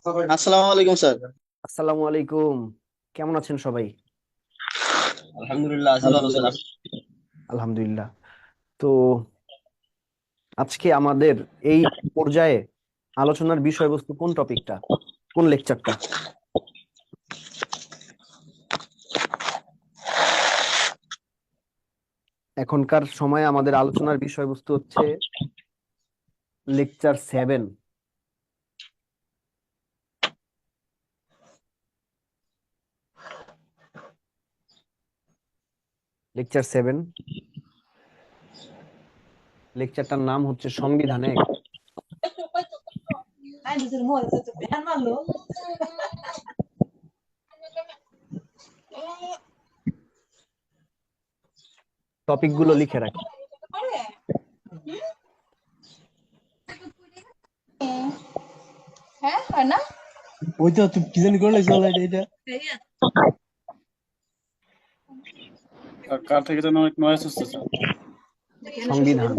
আসসালামু আলাইকুম স্যার। আসসালামু আলাইকুম। কেমন আছেন সবাই? আলহামদুলিল্লাহ, আছি ভালো স্যার। আলহামদুলিল্লাহ। তো আজকে আমাদের এই পর্যায়ে আলোচনার বিষয়বস্তু কোন টপিকটা, কোন লেকচারটা? এখনকার সময়ে আমাদের আলোচনার বিষয়বস্তু হচ্ছে লেকচার 7। লেকচার 7, লেকচারটার নাম হচ্ছে সংবিধান 1। টপিক গুলো লিখে রাখি। হ্যাঁ হয় না। ওই তো তুই কি জানি করলে চলে এটা। কার থেকে যেন অনেক নয়েজ হচ্ছে স্যার। সংবিধান,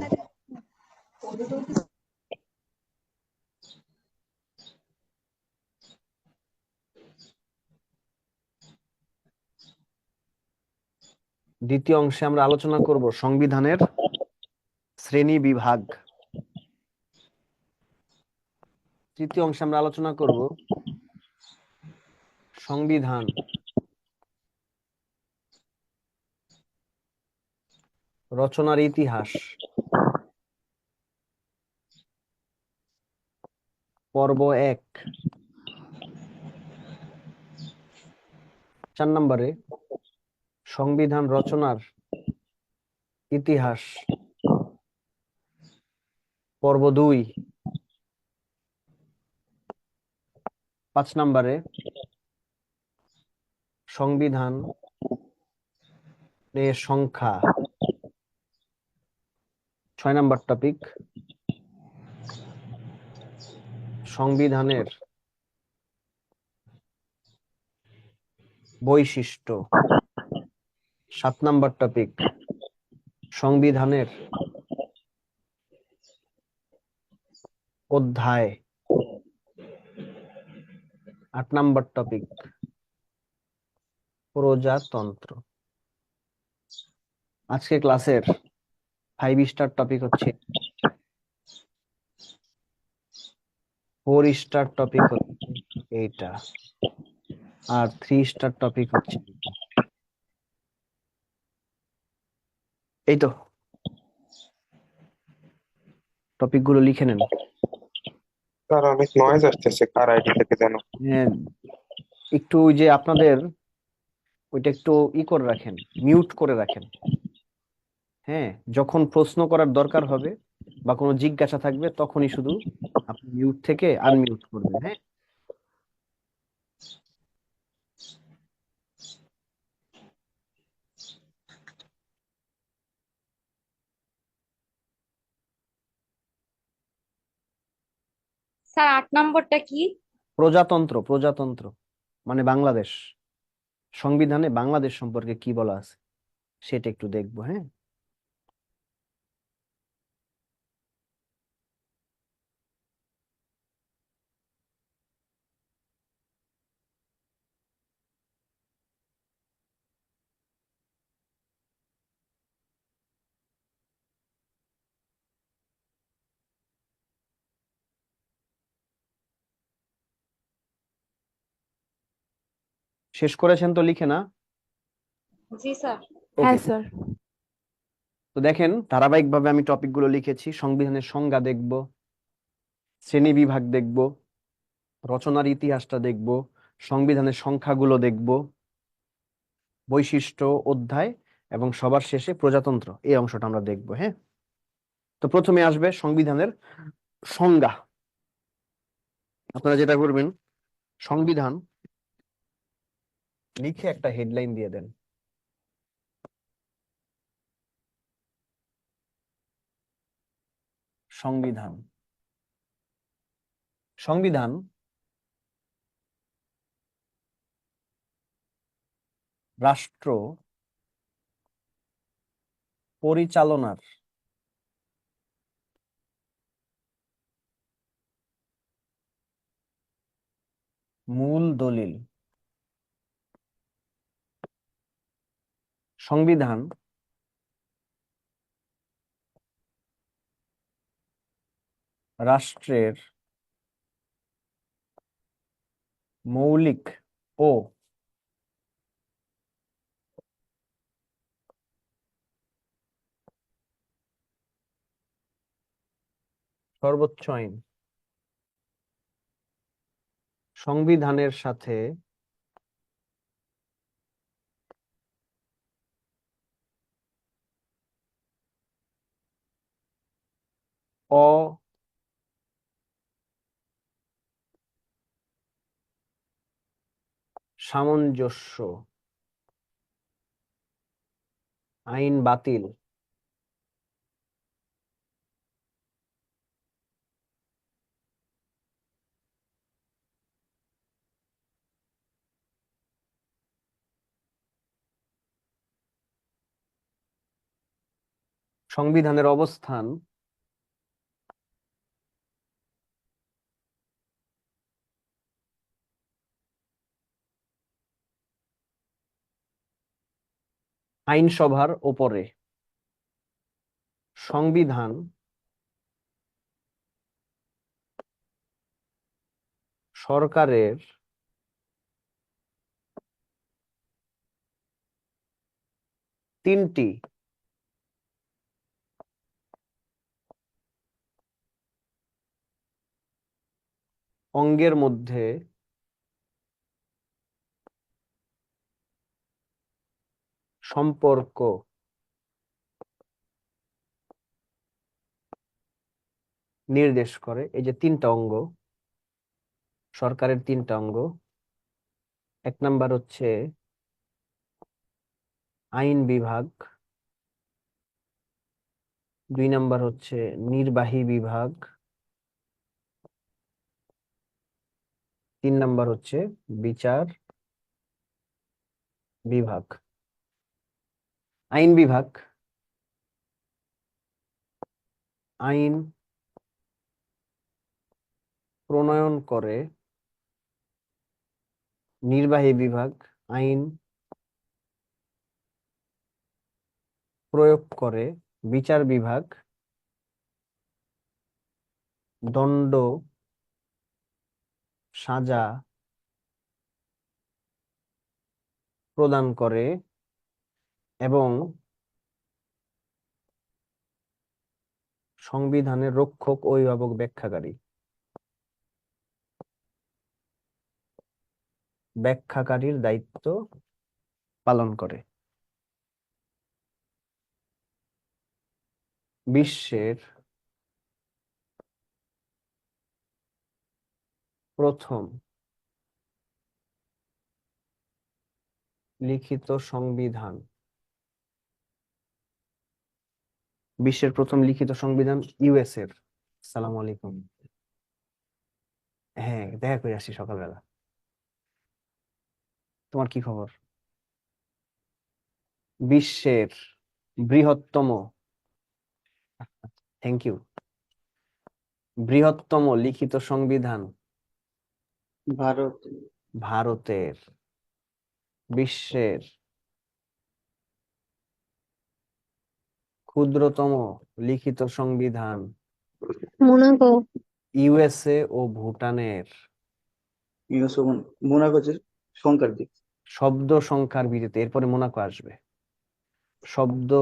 দ্বিতীয় অংশে আমরা আলোচনা করব সংবিধানের শ্রেণী বিভাগ। তৃতীয় অংশে আমরা আলোচনা করব সংবিধান, রচনার ইতিহাস। পর্ব 1, 4 নম্বরে সংবিধান রচনার ইতিহাস। পর্ব 2, 5 নম্বরে সংবিধান এর সংখ্যা। 6 নম্বর টপিক সংবিধানের বৈশিষ্ট্য। 7 নম্বর টপিক সংবিধানের অধ্যায়। 8 নম্বর টপিক প্রজাতন্ত্র। আজকে ক্লাসের 5 স্টার টপিক হচ্ছে, 4 স্টার টপিক হচ্ছে এইটা, আর 3 স্টার টপিক হচ্ছে এইটা। এই তো টপিক গুলো লিখে নেন। স্যার অনেক নয়েজ আসতেছে কার আইডি থেকে যেন। হ্যাঁ, একটু ওই যে আপনাদের ওইটা একটু করে রাখেন, মিউট করে রাখেন। হ্যাঁ, যখন প্রশ্ন করার দরকার হবে বা কোনো জিজ্ঞাসা থাকবে তখনই শুধু আপনি মিউট থেকে আনমিউট করবেন। হ্যাঁ, স্যার 8 নম্বরটা কি? প্রজাতন্ত্র। প্রজাতন্ত্র মানে বাংলাদেশ। সংবিধানে বাংলাদেশ সম্পর্কে কি বলা আছে সেটা একটু দেখবো। হ্যাঁ, শেষ করেছেন তো লিখে না? জি স্যার। ওকে। হ্যাঁ স্যার। তো দেখেন, ধারাবাহিকভাবে আমি টপিক গুলো লিখেছি। সংবিধানের সংজ্ঞা দেখব, শ্রেণী বিভাগ দেখব, রচনার ইতিহাসটা দেখব, সংবিধানের সংখ্যাগুলো দেখব, বৈশিষ্ট্য, অধ্যায় এবং সবার শেষে প্রজাতন্ত্র, এই অংশটা আমরা দেখব। হ্যাঁ, তো প্রথমে আসবে সংবিধানের সংজ্ঞা। আপনারা যেটা করবেন, সংবিধান লিখে একটা হেডলাইন দিয়ে দেন। সংবিধান। সংবিধান রাষ্ট্র পরিচালনার মূল দলিল। সংবিধান রাষ্ট্রের মৌলিক ও সর্বোচ্চ আইন। সংবিধানের সাথে অসামঞ্জস্য আইন বাতিল। সংবিধানের অবস্থান আইনসভার ওপরে। সংবিধান সরকারের তিনটি অঙ্গের মধ্যে সম্পর্ক নির্দেশ করে। এই যে তিনটা অঙ্গ, সরকারের তিনটা অঙ্গ, এক নাম্বার হচ্ছে আইন বিভাগ, দুই নাম্বার হচ্ছে নির্বাহী বিভাগ, তিন নাম্বার হচ্ছে বিচার বিভাগ। আইন বিভাগ আইন প্রণয়ন করে, নির্বাহী বিভাগ আইন প্রয়োগ করে, বিচার বিভাগ দণ্ড, সাজা প্রদান করে এবং সংবিধানের রক্ষক অভিভাবক ব্যাখ্যাকারী। ব্যাখ্যাকারীর দায়িত্ব পালন করে। বিশ্বের প্রথম লিখিত সংবিধান, বিশ্বের প্রথম লিখিত সংবিধান ইউএস এর। সালাম আলাইকুম। হ্যাঁ, দেখা করে আসি সকালবেলা। তোমার কি খবর? বিশ্বের বৃহত্তম, থ্যাংক ইউ, বৃহত্তম লিখিত সংবিধান ভারত। ভারতের। বিশ্বের ক্ষুদ্রতম লিখিত সংবিধান মোনাকো। ইউএসএ ও ভুটানের। মোনাকো যে সংখ্যার দিক। শব্দ সংখ্যার ভিত্তিতে, এরপরে মোনাকো আসবে। শব্দ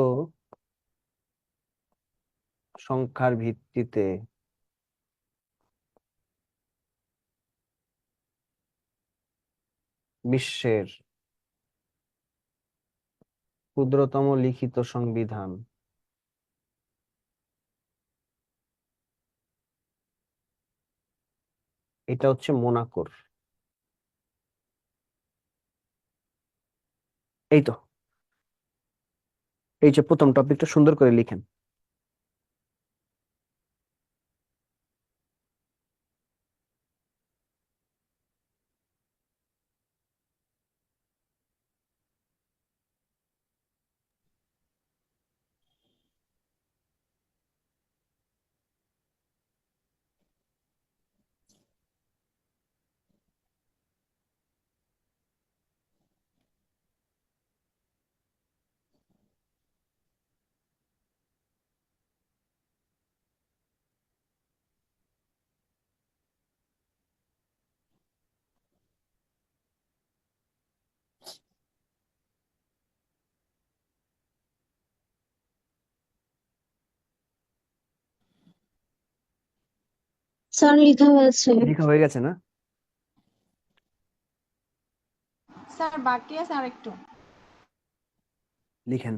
সংখ্যার ভিত্তিতে বিশ্বের ক্ষুদ্রতম লিখিত সংবিধান এটা হচ্ছে মোনাকোর। এই তো, এই যে প্রথম টপিকটা সুন্দর করে লিখেন। স্যার লেখা হয়েছে। লেখা হয়ে গেছে না? স্যার বাকি আছে আরেকটু। লিখেন।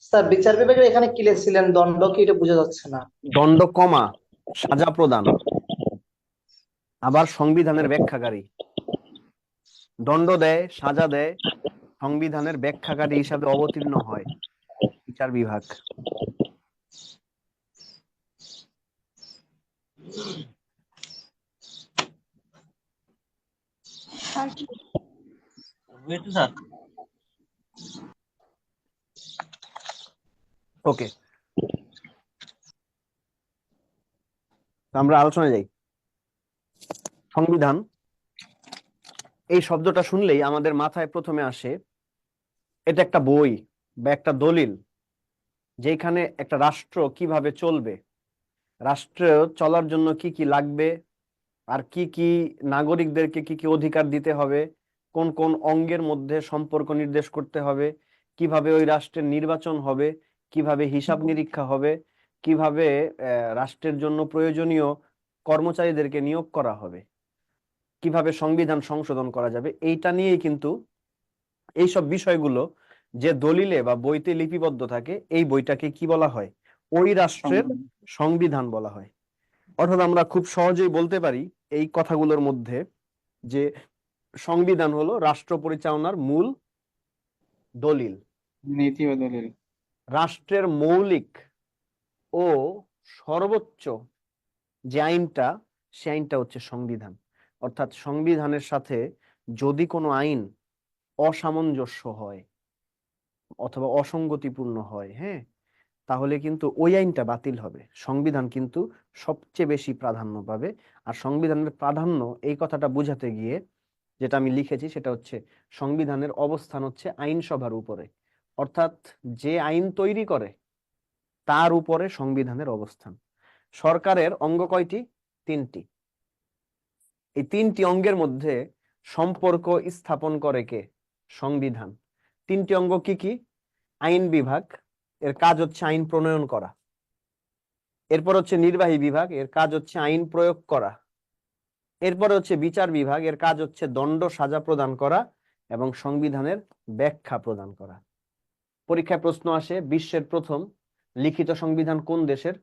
স্যার বিচার বিভাগের এখানে কি লিখছিলেন, দণ্ড কি, এটা বোঝা যাচ্ছে না। দণ্ড কমা সাজা প্রদান, আবার সংবিধানের ব্যাখ্যাকারী। দণ্ড দেয়, সাজা দেয়, সংবিধানের ব্যাখ্যাকারী হিসাবে অবতীর্ণ হয় বিচার বিভাগ। স্যার কি ওকে, আমরা আলোচনায় যাই। সংবিধান এই শব্দটা শুনলেই আমাদের মাথায় প্রথমে আসে এটা একটা বই বা একটা দলিল, যেখানে একটা রাষ্ট্র কিভাবে চলবে, রাষ্ট্র চলার জন্য কি কি লাগবে, আর কি কি নাগরিকদেরকে কি কি অধিকার দিতে হবে, কোন কোন অঙ্গের মধ্যে সম্পর্ক নির্দেশ করতে হবে, কিভাবে ওই রাষ্ট্রের নির্বাচন হবে, কিভাবে হিসাব নিরীক্ষা হবে, কিভাবে রাষ্ট্রের জন্য প্রয়োজনীয় কর্মচারীদেরকে নিয়োগ করা হবে, কিভাবে সংবিধান সংশোধন করা যাবে, এইটা নিয়েই কিন্তু এইসব বিষয়গুলো যে দলিলে বা বইতে লিপিবদ্ধ থাকে, এই বইটাকে কি বলা হয়? ওই রাষ্ট্রের সংবিধান বলা হয়। অর্থাৎ আমরা খুব সহজেই বলতে পারি এই কথাগুলোর মধ্যে যে সংবিধান হলো রাষ্ট্র পরিচালনার মূল দলিল। নীতি ও দলিল। রাষ্ট্রের মৌলিক ও সর্বোচ্চ যে আইনটা, সে আইনটা হচ্ছে সংবিধান। অর্থাৎ সংবিধানের সাথে যদি কোনো আইন অসামঞ্জস্য হয় অথবা অসঙ্গতিপূর্ণ হয়, হ্যাঁ, তাহলে কিন্তু ওই আইনটা বাতিল হবে। সংবিধান কিন্তু সবচেয়ে বেশি প্রাধান্য পাবে। আর সংবিধানের প্রাধান্য এই কথাটা বোঝাতে গিয়ে যেটা আমি লিখেছি সেটা হচ্ছে সংবিধানের অবস্থান হচ্ছে আইনসভার উপরে। অর্থাৎ যে আইন তৈরি করে তার উপরে সংবিধানের অবস্থান। সরকারের অঙ্গ কয়টি? 3টি। এই 3টি অঙ্গের মধ্যে সম্পর্ক স্থাপন করে কে? সংবিধান। 3টি অঙ্গ কি কি? আইন বিভাগ, এর কাজ হচ্ছে আইন প্রণয়ন করা। এরপর হচ্ছে নির্বাহী বিভাগ, এর কাজ হচ্ছে আইন প্রয়োগ করা। এরপরে হচ্ছে বিচার বিভাগ, এর কাজ হচ্ছে দণ্ড সাজা প্রদান করা এবং সংবিধানের ব্যাখ্যা প্রদান করা। পরীক্ষায় প্রশ্ন আসে বিশ্বের প্রথম লিখিত সংবিধান কোন দেশের?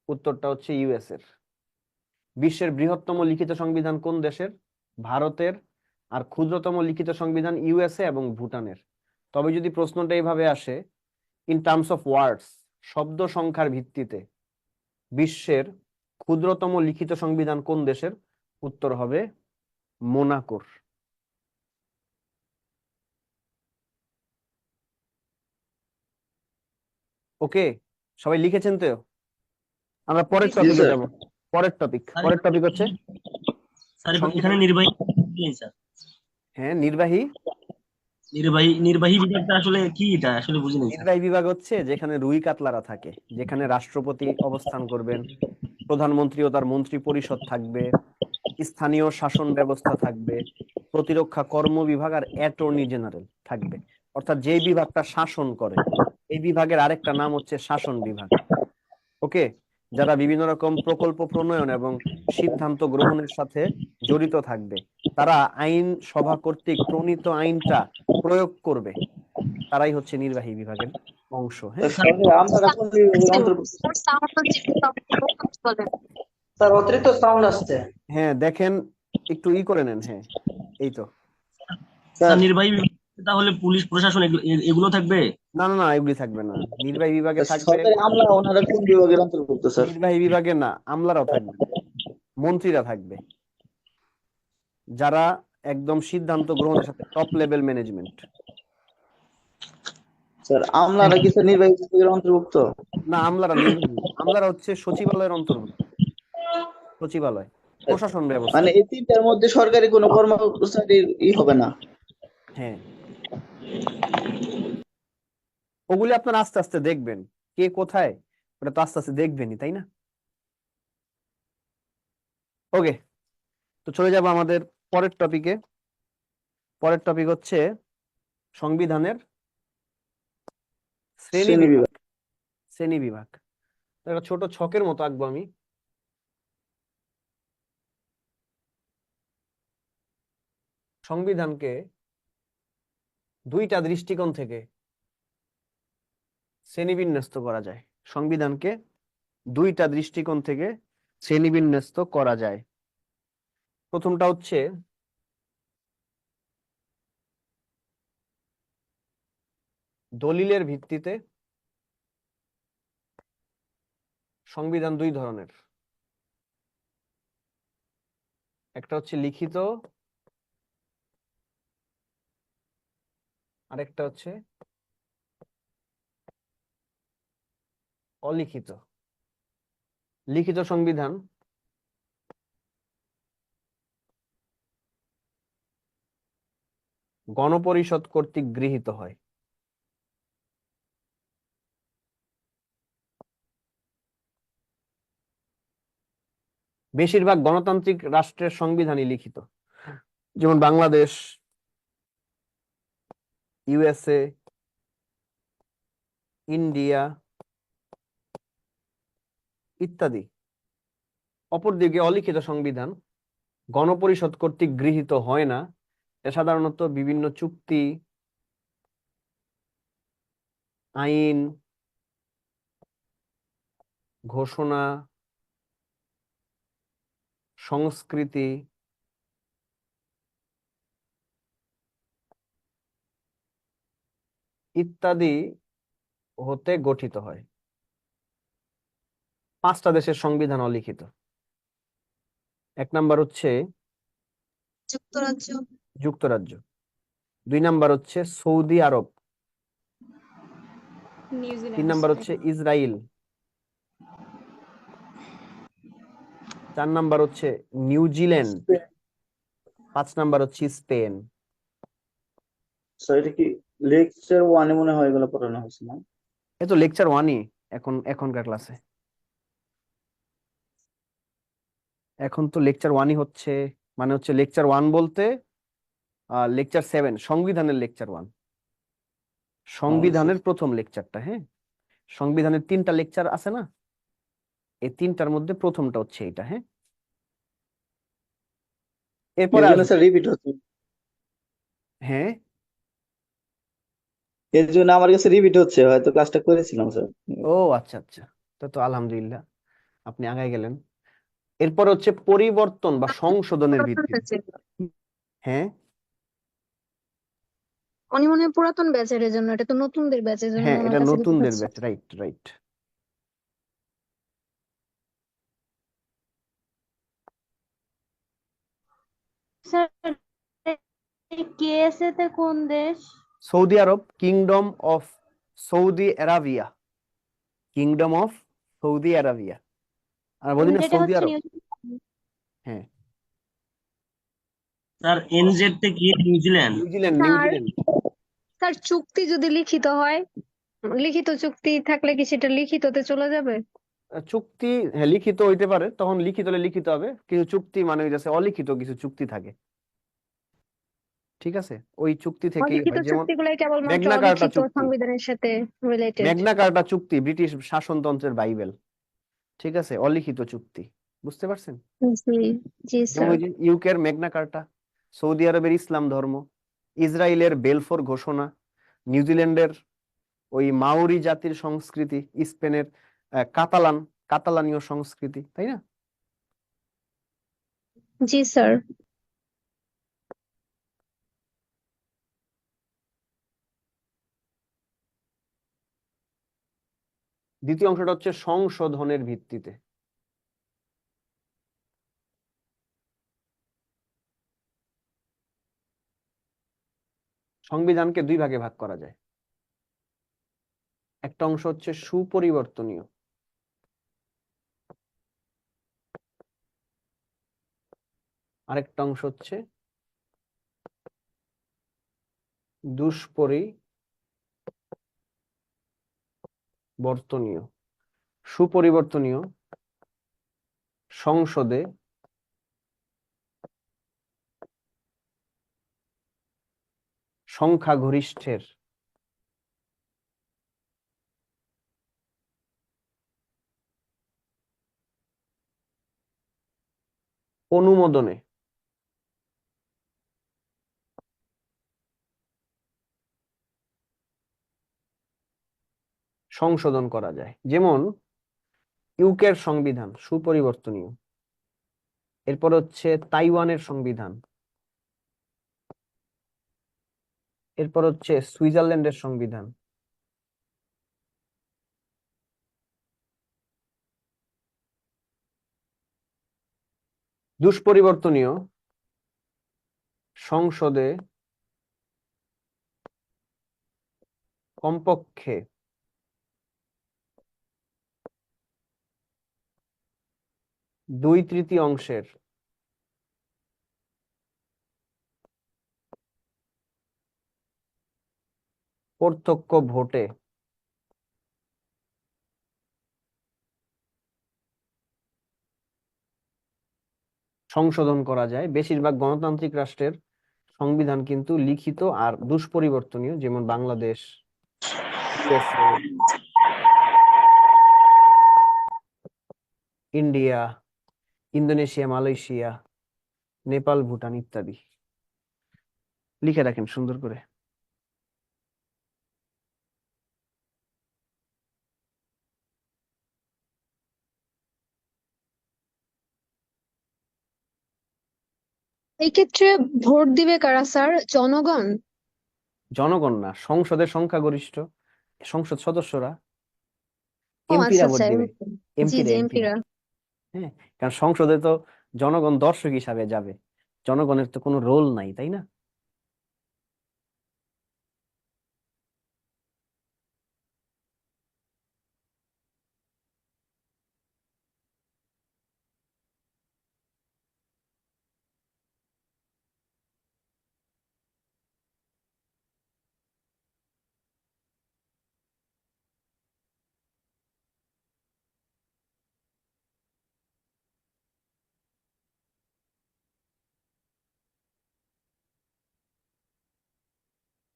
উত্তরটা হচ্ছে ইউএস এর। বিশ্বের বৃহত্তম লিখিত সংবিধান কোন দেশের? ভারতের। আর ক্ষুদ্রতম লিখিত সংবিধান ইউএসএ এবং ভুটানের। তবে যদি প্রশ্নটা এইভাবে আসে ইন টার্মস অফ ওয়ার্ডস, শব্দ সংখ্যার ভিত্তিতে বিশ্বের ক্ষুদ্রতম লিখিত সংবিধান কোন দেশের? উত্তর হবে মোনাকোর। ওকে, সবাই লিখেছেন তো? আমরা পরের জি, টপিকে স্যার। যাব। পরের টপিক হচ্ছে স্যার এখানে সংবিধান। নির্বাহী নেই স্যার। হ্যাঁ, নির্বাহী নির্বাহী বিভাগটা আসলে কি, এটা আসলে বুঝি নাই স্যার। নির্বাহী বিভাগ হচ্ছে যেখানে রুই কাতলারা থাকে, যেখানে রাষ্ট্রপতি অবস্থান করবেন, প্রধানমন্ত্রী ও তার মন্ত্রী পরিষদ থাকবে, স্থানীয় শাসন ব্যবস্থা থাকবে, প্রতিরক্ষা কর্ম বিভাগ আর অ্যাটর্নি জেনারেল থাকবে। অর্থাৎ যেই বিভাগটা শাসন করে, এই বিভাগের আরেকটা নাম হচ্ছে শাসন বিভাগ। ওকে, যারা বিভিন্ন রকম প্রকল্প প্রণয়ন এবং সিদ্ধান্ত গ্রহণের সাথে জড়িত থাকবে, তারা আইন সভা কর্তৃক প্রণীত আইনটা প্রয়োগ করবে, তারাই হচ্ছে নির্বাহী বিভাগের অংশ। হ্যাঁ, আমরা কোন বিভাগের অন্তর্ভুক্ত? স্যার অতিরিক্ত সাউন্ড আসছে। হ্যাঁ, দেখেন একটু করে নেন। হ্যাঁ, এই তো। স্যার নির্বাহী বিভাগ তাহলে পুলিশ প্রশাসন এগুলো থাকবে? না না না, এগুলি থাকবে না। নির্বাহী বিভাগে থাকবে, সরকারি আমলা ওনারা কোন বিভাগের অন্তর্ভুক্ত স্যার? নির্বাহী বিভাগে না, আমলারাও থাকবে, মন্ত্রীরা থাকবে, যারা একদম সিদ্ধান্ত গ্রহণের সাথে টপ লেভেল ম্যানেজমেন্ট। স্যার আমলারা কি স্যার নির্বাহী বিভাগের অন্তর্ভুক্ত? না, আমলারা হচ্ছে সচিবালয়ের অন্তর্ভুক্ত। সচিবালয় প্রশাসন ব্যবস্থা। মানে এই তিনটার মধ্যে সরকারি কোনো কর্মচারীর হবে না? হ্যাঁ, ওগুলি আপনারা আস্তে আস্তে দেখবেন, কে কোথায় ওটা তো আস্তে আস্তে দেখবেনই, তাই না? ওকে, তো চলে যাব আমাদের পরের টপিকে। পরের টপিক হচ্ছে সংবিধানের শ্রেণী বিভাগ। শ্রেণী বিভাগ একটা ছোট ছকের মতো আঁকবো আমি। সংবিধানকে দুইটা দৃষ্টিকোণ থেকে শ্রেণীবিন্যস্ত করা যায়। সংবিধানকে দুইটা দৃষ্টিকোণ থেকে শ্রেণীবিন্যস্ত করা যায়। প্রথমটা হচ্ছে দলিলের ভিত্তিতে। সংবিধান দুই ধরনের, একটা হচ্ছে লিখিত, আরেকটা হচ্ছে অলিখিত। লিখিত সংবিধান গণপরিষদ কর্তৃক গৃহীত হয়। বেশিরভাগ গণতান্ত্রিক রাষ্ট্রের সংবিধানই লিখিত, যেমন বাংলাদেশ, ইউএসএ, ইন্ডিয়া ইত্যাদি। অপরদিকে অলিখিত সংবিধান গণপরিষদ কর্তৃক গৃহীত হয় না। এটা সাধারণত বিভিন্ন চুক্তি, আইন, ঘোষণা, সংস্কৃতি ইত্যাদি হতে গঠিত হয়। 5টা দেশের সংবিধান অলিখিত। এক নাম্বার হচ্ছে যুক্তরাজ্য, যুক্তরাজ্য, 2 নাম্বার হচ্ছে সৌদি আরব, 3 নিউজিল্যান্ড, নাম্বার হচ্ছে ইসরায়েল, 4 নাম্বার হচ্ছে নিউজিল্যান্ড, 5 নাম্বার হচ্ছে স্পেন। স্যার এটা কি লেকচার ওয়ানে মনে হয় এগুলো পড়ানো হয়েছে না? এ তো লেকচার 1ই এখনকার ক্লাসে। এখন তো লেকচার 1ই হচ্ছে, মানে হচ্ছে লেকচার 1 বলতে লেকচার 7, সংবিধানের লেকচার 1, সংবিধানের প্রথম লেকচারটা। হ্যাঁ, সংবিধানের 3টা লেকচার আছে না, এই 3টার মধ্যে প্রথমটা হচ্ছে এটা। হ্যাঁ, এরপরে এর জন্য আসবে। স্যার রিপিট হচ্ছে, হ্যাঁ, এর জন্য আমার কাছে রিপিট হচ্ছে, হয়তো ক্লাসটা করেছিলাম স্যার। ও আচ্ছা আচ্ছা, তো আলহামদুলিল্লাহ আপনি আগায় গেলেন। এরপর হচ্ছে পরিবর্তন বা সংশোধনের ভিত্তিতে। হ্যাঁ, উনি মনে হয় পুরাতন ব্যাচের জন্য, এটা তো নতুনদের ব্যাচের জন্য হ্যাঁ, ওনার এটা কাছে রিপিট নতুনদের হচ্ছে। Batch, right right. Sir KSA তে কোন দেশ? Saudi Arab, kingdom of Saudi Arabia, kingdom of Saudi Arabia. আর বলি না যেটা সৌদি হচ্ছে আরব। নিউজিল্যান্ড। হ্যাঁ, স্যার এনজেড তে কি New Zealand? New Zealand sir New Zealand. Sir চুক্তি যদি লিখিত হয়, লিখিত চুক্তি থাকলে কি সেটা লিখিততে চলে যাবে? চুক্তি, হ্যাঁ লিখিত হইতে পারে, তখন লিখিত হলে লিখিত হবে, কিছু চুক্তি মানে হইতেছে অলিখিত কিছু চুক্তি থাকে, ঠিক আছে, ওই চুক্তি থেকেই অলিখিত হয়। যেমন চুক্তিগুলাই কেবলমাত্র ম্যাগনা কার্টা অলিখিত চুক্তি। সংবিধানের সাথে রিলেটেড। ম্যাগনা কার্টা চুক্তি ব্রিটিশ শাসনতন্ত্রের বাইবেল, ঠিক আছে, অলিখিত চুক্তি। বুঝতে পারছেন? জি, জি যেমন স্যার। ওই যে ইউকের ম্যাগনা কার্টা, সৌদি আরবের ইসলাম ধর্ম, ইসরায়েলের বেলফোর ঘোষণা, নিউজিল্যান্ডের ওই মাওরি জাতির সংস্কৃতি, স্পেনের কাতালানীয় সংস্কৃতি, তাই না? জি স্যার। দ্বিতীয় অংশটা হচ্ছে সংশোধনের ভিত্তিতে। সংবিধানকে 2 ভাগে ভাগ করা যায়। একটা অংশ হচ্ছে সুপরিবর্তনীয়, আরেকটা অংশ হচ্ছে দুষ্পরিবর্তনীয়। সুপরিবর্তনীয় সংসদে সংখ্যাগরিষ্ঠের অনুমোদনে সংশোধন করা যায়। যেমন ইউকের সংবিধান সুপরিবর্তনীয়, এরপর হচ্ছে তাইওয়ানের সংবিধান, এরপর হচ্ছে সুইজারল্যান্ডের সংবিধান, দুষ্পরিবর্তনীয় সংসদে কমপক্ষে 2/3 প্রত্যক্ষ ভোটে সংশোধন করা যায়। বেশিরভাগ গণতান্ত্রিক রাষ্ট্রের সংবিধান কিন্তু লিখিত আর দুষ্পরিবর্তনীয়, যেমন Bangladesh, USA, India, Indonesia, Malaysia, Nepal, Bhutan ইত্যাদি। লিখে রাখেন সুন্দর করে। এই ক্ষেত্রে ভোট দিবে কারা স্যার? জনগণ? জনগণ না, সংসদের সংখ্যাগরিষ্ঠ সংসদ সদস্যরা, ও এমপিরা আচ্ছা ভোট আচ্ছা, দিবে। জি এমপিরা জি এমপিরা এমপিরা। হ্যাঁ, কারণ সংসদে তো জনগণ দর্শক হিসাবে যাবে, জনগণের তো কোনো রোল নাই, তাই না?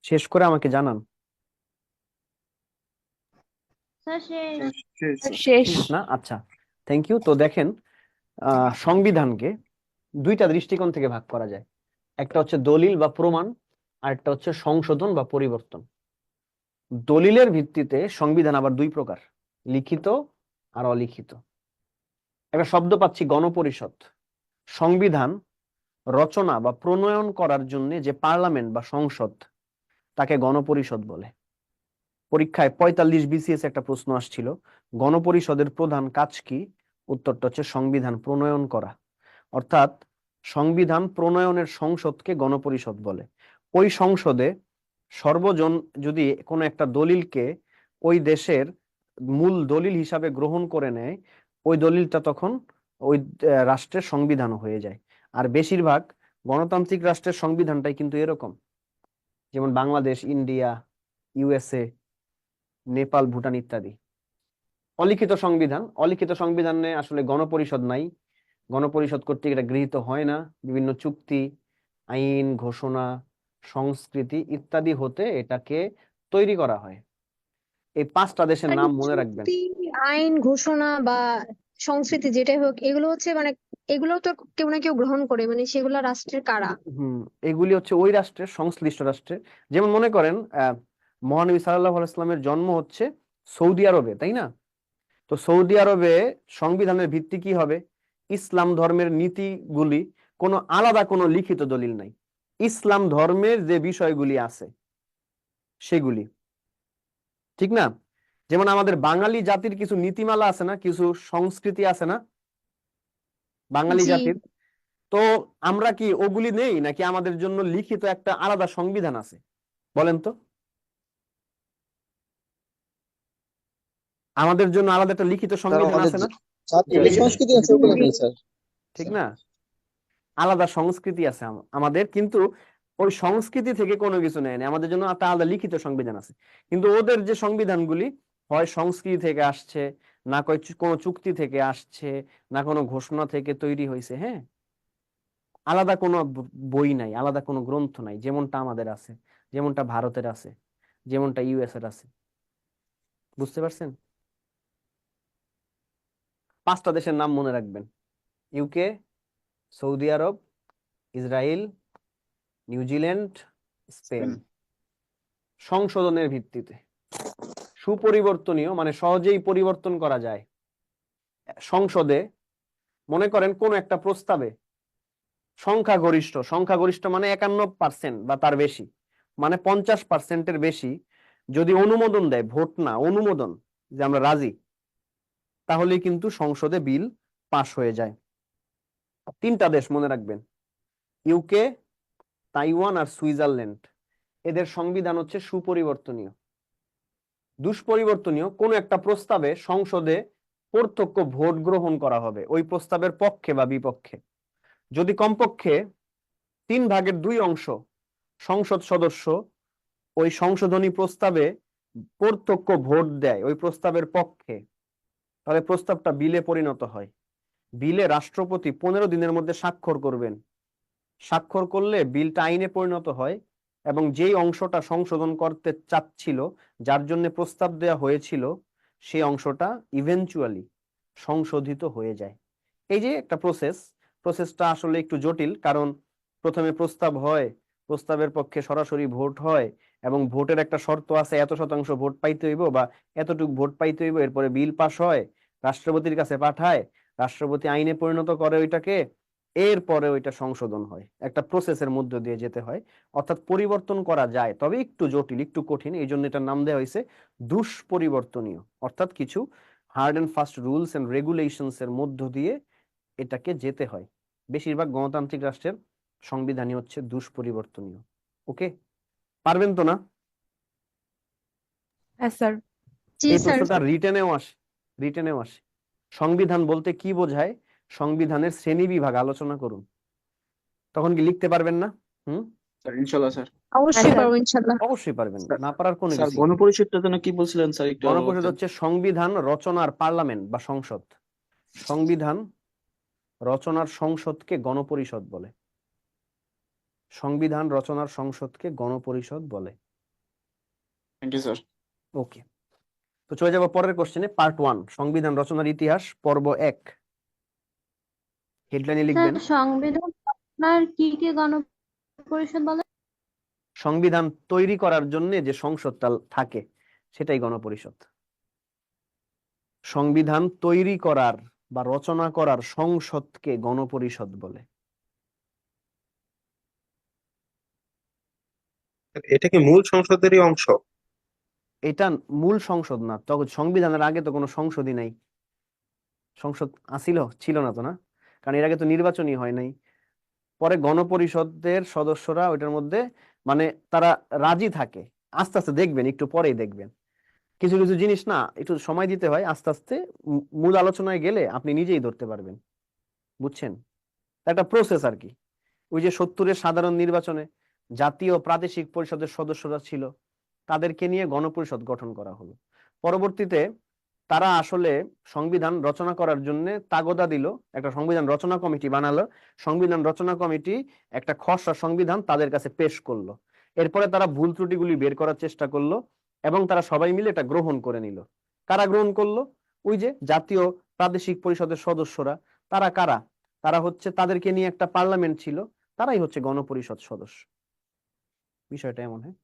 শেষ করে আমাকে জানান। স্যার শেষ। শেষ। শেষ না? আচ্ছা, থ্যাংক ইউ। তো দেখেন, সংবিধানকে 2টা দৃষ্টিকোণ থেকে ভাগ করা যায়। একটা হচ্ছে দলিল বা প্রমাণ, আর একটা হচ্ছে সংশোধন বা পরিবর্তন। দলিলের ভিত্তিতে সংবিধান আবার 2 প্রকার, লিখিত আর অলিখিত। একটা শব্দ পাচ্ছি গণপরিষদ। সংবিধান রচনা বা প্রণয়ন করার জন্য যে পার্লামেন্ট বা সংসদ, তাকে গণপরিষদ বলে। পরীক্ষায় 45 BCS একটা প্রশ্ন আসছিল, গণপরিষদের প্রধান কাজ কি? উত্তরটা হচ্ছে সংবিধান প্রণয়ন করা। অর্থাৎ সংবিধান প্রণয়নের সংসদকে গণপরিষদ বলে। ওই সংসদে সর্বজন যদি কোনো একটা দলিলকে ওই দেশের মূল দলিল হিসাবে গ্রহণ করে নেয়, ওই দলিলটা তখন ওই রাষ্ট্রের সংবিধান হয়ে যায়। আর বেশিরভাগ গণতান্ত্রিক রাষ্ট্রের সংবিধানটাই কিন্তু এরকম, যেমন বাংলাদেশ, ইন্ডিয়া, USA, নেপাল, ভুটান ইত্যাদি। অলিখিত সংবিধানে আসলে গণপরিষদ নাই, গণপরিষদ কর্তৃক এটা গৃহীত হয় না। বিভিন্ন চুক্তি, আইন, ঘোষণা, সংস্কৃতি ইত্যাদি হতে এটাকে তৈরি করা হয়। এই 5টা দেশের নাম মনে রাখবেন। চুক্তি, আইন, ঘোষণা বা সংস্কৃতি যেটাই হোক, এগুলো হচ্ছে মানে এগুলো তো কেউ না কেউ গ্রহণ করে, মানে সেগুলো রাষ্ট্রের কারা? এগুলি হচ্ছে ওই রাষ্ট্রের, সংশ্লিষ্ট রাষ্ট্রের। যেমন মনে করেন মহানবী সাল্লাল্লাহু আলাইহি ওয়াসাল্লামের জন্ম হচ্ছে সৌদি আরবে, তাই না? তো সৌদি আরবে সংবিধানের ভিত্তি কি হবে? ইসলাম ধর্মের নীতিগুলি, কোনো আলাদা কোনো লিখিত দলিল নাই। ইসলাম ধর্মের যে বিষয়গুলি আছে সেগুলি, ঠিক না? যেমন আমাদের বাঙালি জাতির কিছু নীতিমালা আছে না, কিছু সংস্কৃতি আছে না বাঙালি জি। জাতির? তো আমরা কি ওগুলি নেই, নাকি আমাদের জন্য লিখিত একটা আলাদা সংবিধান আছে? বলেন তো। আমাদের জন্য আলাদা একটা লিখিত সংবিধান আছে না? জাতীয় সংস্কৃতি আছে, ওগুলো নেই স্যার। ঠিক না? আলাদা সংস্কৃতি আছে আমাদের, কিন্তু ওই সংস্কৃতি থেকে কোনো কিছু নেয়নি, আমাদের জন্য একটা আলাদা লিখিত সংবিধান আছে, কিন্তু ওদের যে সংবিধানগুলি হয় সংস্কৃতি থেকে আসছে, না কোনো চুক্তি থেকে আসছে, না কোনো ঘোষণা থেকে তৈরি হয়েছে। হ্যাঁ, আলাদা কোনো বই নাই, আলাদা কোনো গ্রন্থ নাই, যেমনটা আমাদের আছে, যেমনটা ভারতের আছে, যেমনটা ইউএস এর আছে। বুঝতে পারছেন? 5টা দেশের নাম মনে রাখবেন: ইউকে, সৌদি আরব, ইসরায়েল, নিউজিল্যান্ড, স্পেন। সংশোধনের ভিত্তিতে, সুপরিবর্তনীয় মানে সহজেই পরিবর্তন করা যায়। সংসদে মনে করেন কোন একটা প্রস্তাবে সংখ্যাগরিষ্ঠ মানে 51% বা তার বেশি, মানে 50%-এর বেশি যদি অনুমোদন দেয়, ভোট না অনুমোদন, যে আমরা রাজি, তাহলে কিন্তু সংসদে বিল পাশ হয়ে যায়। 3টা দেশ মনে রাখবেন: ইউকে, তাইওয়ান আর সুইজারল্যান্ড। এদের সংবিধান হচ্ছে সুপরিবর্তনীয়। দুষ্পরিবর্তনীয় কোন একটা প্রস্তাবে সংসদে প্রত্যক্ষ ভোট গ্রহণ করা হবে ওই প্রস্তাবের পক্ষে বা বিপক্ষে, যদি কমপক্ষে 3/2 সংসদ সদস্য ওই সংশোধনী প্রস্তাবে প্রত্যক্ষ ভোট দেয় ওই প্রস্তাবের পক্ষে, তাহলে প্রস্তাবটা বিলে পরিণত হয়। বিলে রাষ্ট্রপতি 15 দিনের মধ্যে স্বাক্ষর করবেন। স্বাক্ষর করলে বিলটা আইনে পরিণত হয় এবং যেই অংশটা সংশোধন করতে চাচ্ছিল, যার জন্য প্রস্তাব দেওয়া হয়েছিল, সেই অংশটা ইভেনচুয়ালি সংশোধিত হয়ে যায়। এই যে একটা প্রসেসটা আসলে একটু জটিল, কারণ প্রথমে প্রস্তাব হয়, প্রস্তাবের পক্ষে সরাসরি ভোট হয় এবং ভোটের একটা শর্ত আছে, এত শতাংশ ভোট পাইতে হইব বা এতটুকু ভোট পাইতে হইব, এরপরে বিল পাস হয়, রাষ্ট্রপতির কাছে পাঠায়, রাষ্ট্রপতি আইনে পরিণত করে ওইটাকে, এরপরে ওইটা সংশোধন হয়। একটা প্রসেসের মধ্য দিয়ে যেতে হয়, অর্থাৎ পরিবর্তন করা যায়, তবে একটু জটিল, একটু কঠিন। এই জন্য এটার নাম দেওয়া হয়েছে দুষ্পরিবর্তনীয়, অর্থাৎ কিছু hard and fast rules and regulations এর মধ্য দিয়ে এটাকে যেতে হয়। বেশিরভাগ গণতান্ত্রিক রাষ্ট্রের সংবিধানই হচ্ছে দুষ্পরিবর্তনীয়। ওকে, পারবেন তো না? হ্যাঁ স্যার। জি এই স্যার। প্রশ্নটা রিটেনেও আসে। সংবিধান বলতে কি বোঝায়, সংবিধানের শ্রেণী বিভাগ আলোচনা করুন। তখন কি লিখতে পারবেন না? হুম, স্যার ইনশাল্লাহ স্যার। অবশ্যই স্যার। পারবো ইনশাল্লাহ। অবশ্যই পারবেন, স্যার না পারার কোনো স্যার কিছু। গণপরিষদটা যেন কি বলছিলেন স্যার, একটু আলো গণপরিষদ করতেন। হচ্ছে সংবিধান রচনার পার্লামেন্ট বা সংসদ। সংবিধান রচনার সংসদকে গণপরিষদ বলে। সংবিধান রচনার সংসদকে গণপরিষদ বলে। Thank you sir. ওকে, তো চলে যাব পরের কোশ্চেনে। পার্ট 1, সংবিধান রচনার ইতিহাস, পর্ব 1। হেডলাইনে স্যার লিখবেন সংবিধান আপনার কি গণপরিষদ বলে? সংবিধান তৈরি করার জন্য যে সংসদটা থাকে সেটাই গণপরিষদ। সংবিধান তৈরি করার বা রচনা করার সংসদকে গণপরিষদ বলে। এটা কি মূল সংসদেরই অংশ? এটা মূল সংসদ না, তখন সংবিধানের আগে তো কোনো সংসদই নাই। সংসদ ছিল না তো, না, কারণ এর আগে তো নির্বাচনই হয় নাই। পরে গণপরিষদের সদস্যরা ওইটার মধ্যে মানে তারা রাজি থাকে। আস্তে আস্তে দেখবেন, একটু পরেই দেখবেন, কিছু কিছু জিনিস না একটু সময় দিতে হয়, আস্তে আস্তে মূল আলোচনায় গেলে আপনি নিজেই ধরতে পারবেন। বুঝছেন? একটা প্রসেস আর কি। ওই যে 70-এর সাধারণ নির্বাচনে জাতীয় প্রাদেশিক পরিষদের সদস্যরা ছিল, তাদেরকে নিয়ে গণপরিষদ গঠন করা হলো। পরবর্তীতে তারা আসলে সংবিধান রচনা করার জন্য তাগদা দিল, একটা সংবিধান রচনা কমিটি বানালো। সংবিধান রচনা কমিটি একটা খসড়া সংবিধান তাদের কাছে পেশ করলো। এরপরে তারা ভুল ত্রুটিগুলি বের করার চেষ্টা করলো এবং তারা সবাই মিলে এটা গ্রহণ করে নিল। কারা গ্রহণ করলো? ওই যে জাতীয় প্রাদেশিক পরিষদের সদস্যরা। তারা কারা? তারা হচ্ছে, তাদেরকে নিয়ে একটা পার্লামেন্ট ছিল, তারাই হচ্ছে গণপরিষদ সদস্য। বিষয়টা এমন। হ্যাঁ,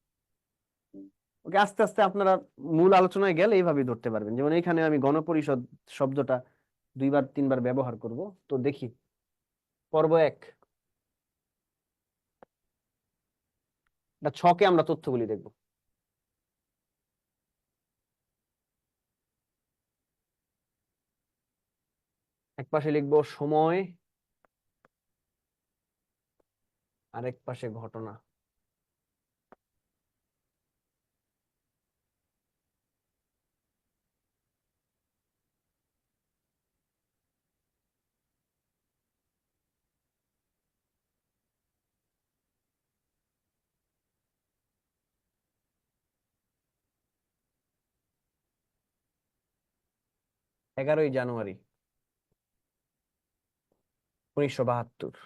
ওকে, আস্তে আস্তে আপনারা মূল আলোচনায় গেলে এইভাবেই ধরতে পারবেন। যেমন এখানে আমি গণপরিষদ শব্দটা 2-3 বার ব্যবহার করব। তো দেখি, পর্ব 1, ছকে আমরা তথ্যগুলি দেখব। এক পাশে লিখবো সময়, আরেক পাশে ঘটনা। 11 জানুয়ারি 1972।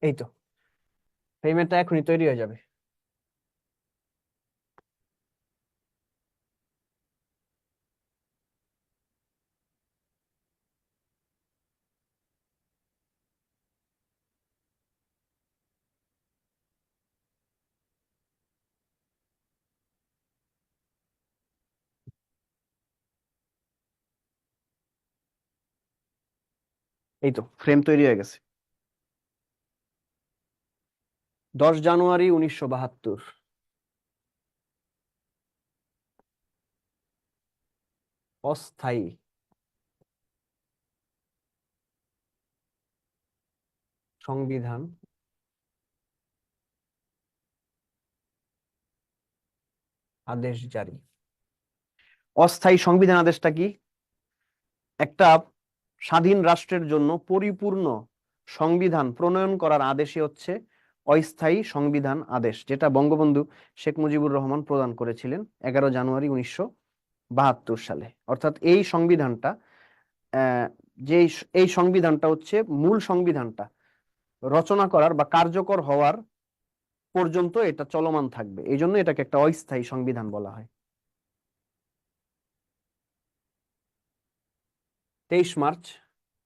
এই তো পেমেন্টটা এখনই তৈরি হয়ে যাবে। এই তো ফ্রেম তৈরি হয়ে গেছে। 10 জানুয়ারি 1972। অস্থায়ী সংবিধান আদেশ জারি। অস্থায়ী সংবিধান আদেশটা কি? একটা স্বাধীন রাষ্ট্রের জন্য পরিপূর্ণ সংবিধান প্রণয়ন করার আদেশই হচ্ছে অস্থায়ী সংবিধান আদেশ, যেটা বঙ্গবন্ধু শেখ মুজিবুর রহমান প্রদান করেছিলেন 11 জানুয়ারি 1972 সালে। অর্থাৎ এই সংবিধানটা আহ, যে এই সংবিধানটা হচ্ছে মূল সংবিধানটা রচনা করার বা কার্যকর হওয়ার পর্যন্ত এটা চলমান থাকবে, এই জন্য এটাকে একটা অস্থায়ী সংবিধান বলা হয়। 23 মার্চ।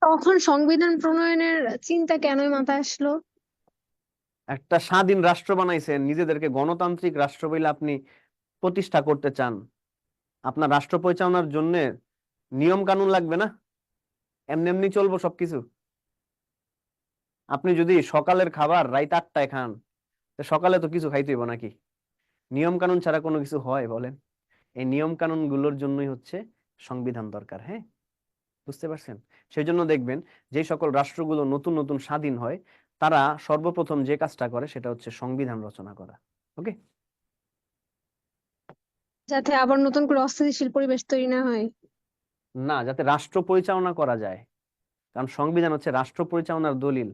তখন সংবিধান প্রণয়নের চিন্তা কেনই মাথায় আসলো? একটা স্বাধীন রাষ্ট্র বানাইছেন, নিজেদেরকে গণতান্ত্রিক রাষ্ট্র বলে আপনি প্রতিষ্ঠা করতে চান, আপনার রাষ্ট্র পরিচালনার জন্য নিয়ম কানুন লাগবে না? এমনি এমনি চলবো সবকিছু? আপনি যদি সকালের খাবার রাত 8টায় খান, তো সকালে তো কিছু খাইতে হইব নাকি? নিয়ম কানুন ছাড়া কোনো কিছু হয় বলেন? এই নিয়ম কানুন গুলোর জন্যই হচ্ছে সংবিধান দরকার। হ্যাঁ, বুঝতে পারছেন? সেই জন্য দেখবেন যে সকল রাষ্ট্রগুলো নতুন নতুন স্বাধীন হয়, তারা সর্বপ্রথম যে কাজটা করে সেটা হচ্ছে সংবিধান রচনা করা। ওকে? যাতে আবার নতুন করে অস্থিতিশীল পরিবেশ তৈরি না হয়। না, যাতে রাষ্ট্র পরিচালনা করা যায়। কারণ সংবিধান হচ্ছে রাষ্ট্র পরিচালনার দলিল।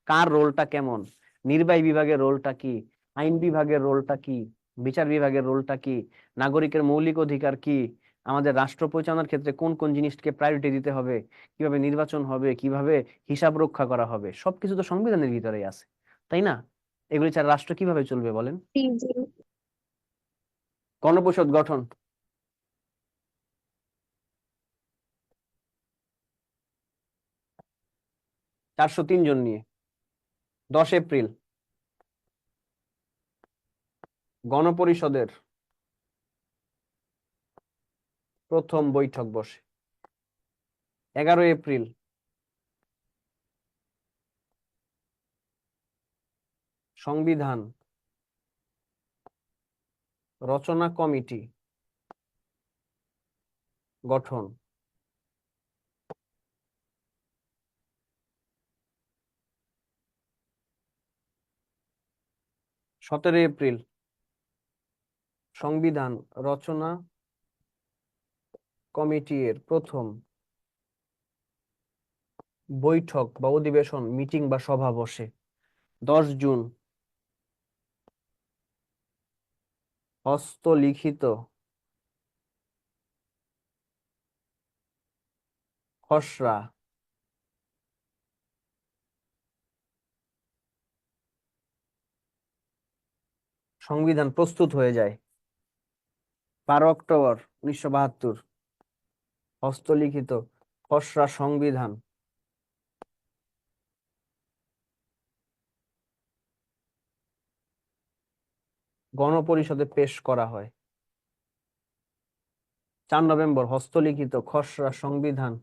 কার রোলটা কেমন, নির্বাহী বিভাগের রোলটা কি, আইন বিভাগের রোলটা কি, বিচার বিভাগের রোলটা কি, নাগরিকের মৌলিক অধিকার কি, আমাদের রাষ্ট্র পরিচালনার ক্ষেত্রে কোন কোন জিনিসকে প্রায়োরিটি দিতে হবে, কিভাবে নির্বাচন হবে, কিভাবে হিসাব রক্ষা করা হবে, সবকিছু তো সংবিধানের ভিতরেই আছে, তাই না? এগুলি ছাড়া রাষ্ট্র কিভাবে চলবে বলেন? জি, জি। গণপরিষদ গঠন। 403 জন নিয়ে 10 এপ্রিল গণপরিষদের প্রথম বৈঠক বসে। 11 এপ্রিল সংবিধান রচনা কমিটি গঠন। 17 এপ্রিল সংবিধান রচনা কমিটি এর প্রথম বৈঠক বা অধিবেশন, মিটিং বা সভা বসে। 10 জুন হস্তলিখিত খসড়া সংবিধান প্রস্তুত হয়ে যায়। 12 অক্টোবর 1972 হস্তলিখিত খসড়া সংবিধান গণপরিষদে পেশ করা হয়। 4 নভেম্বর হস্তলিখিত খসড়া সংবিধান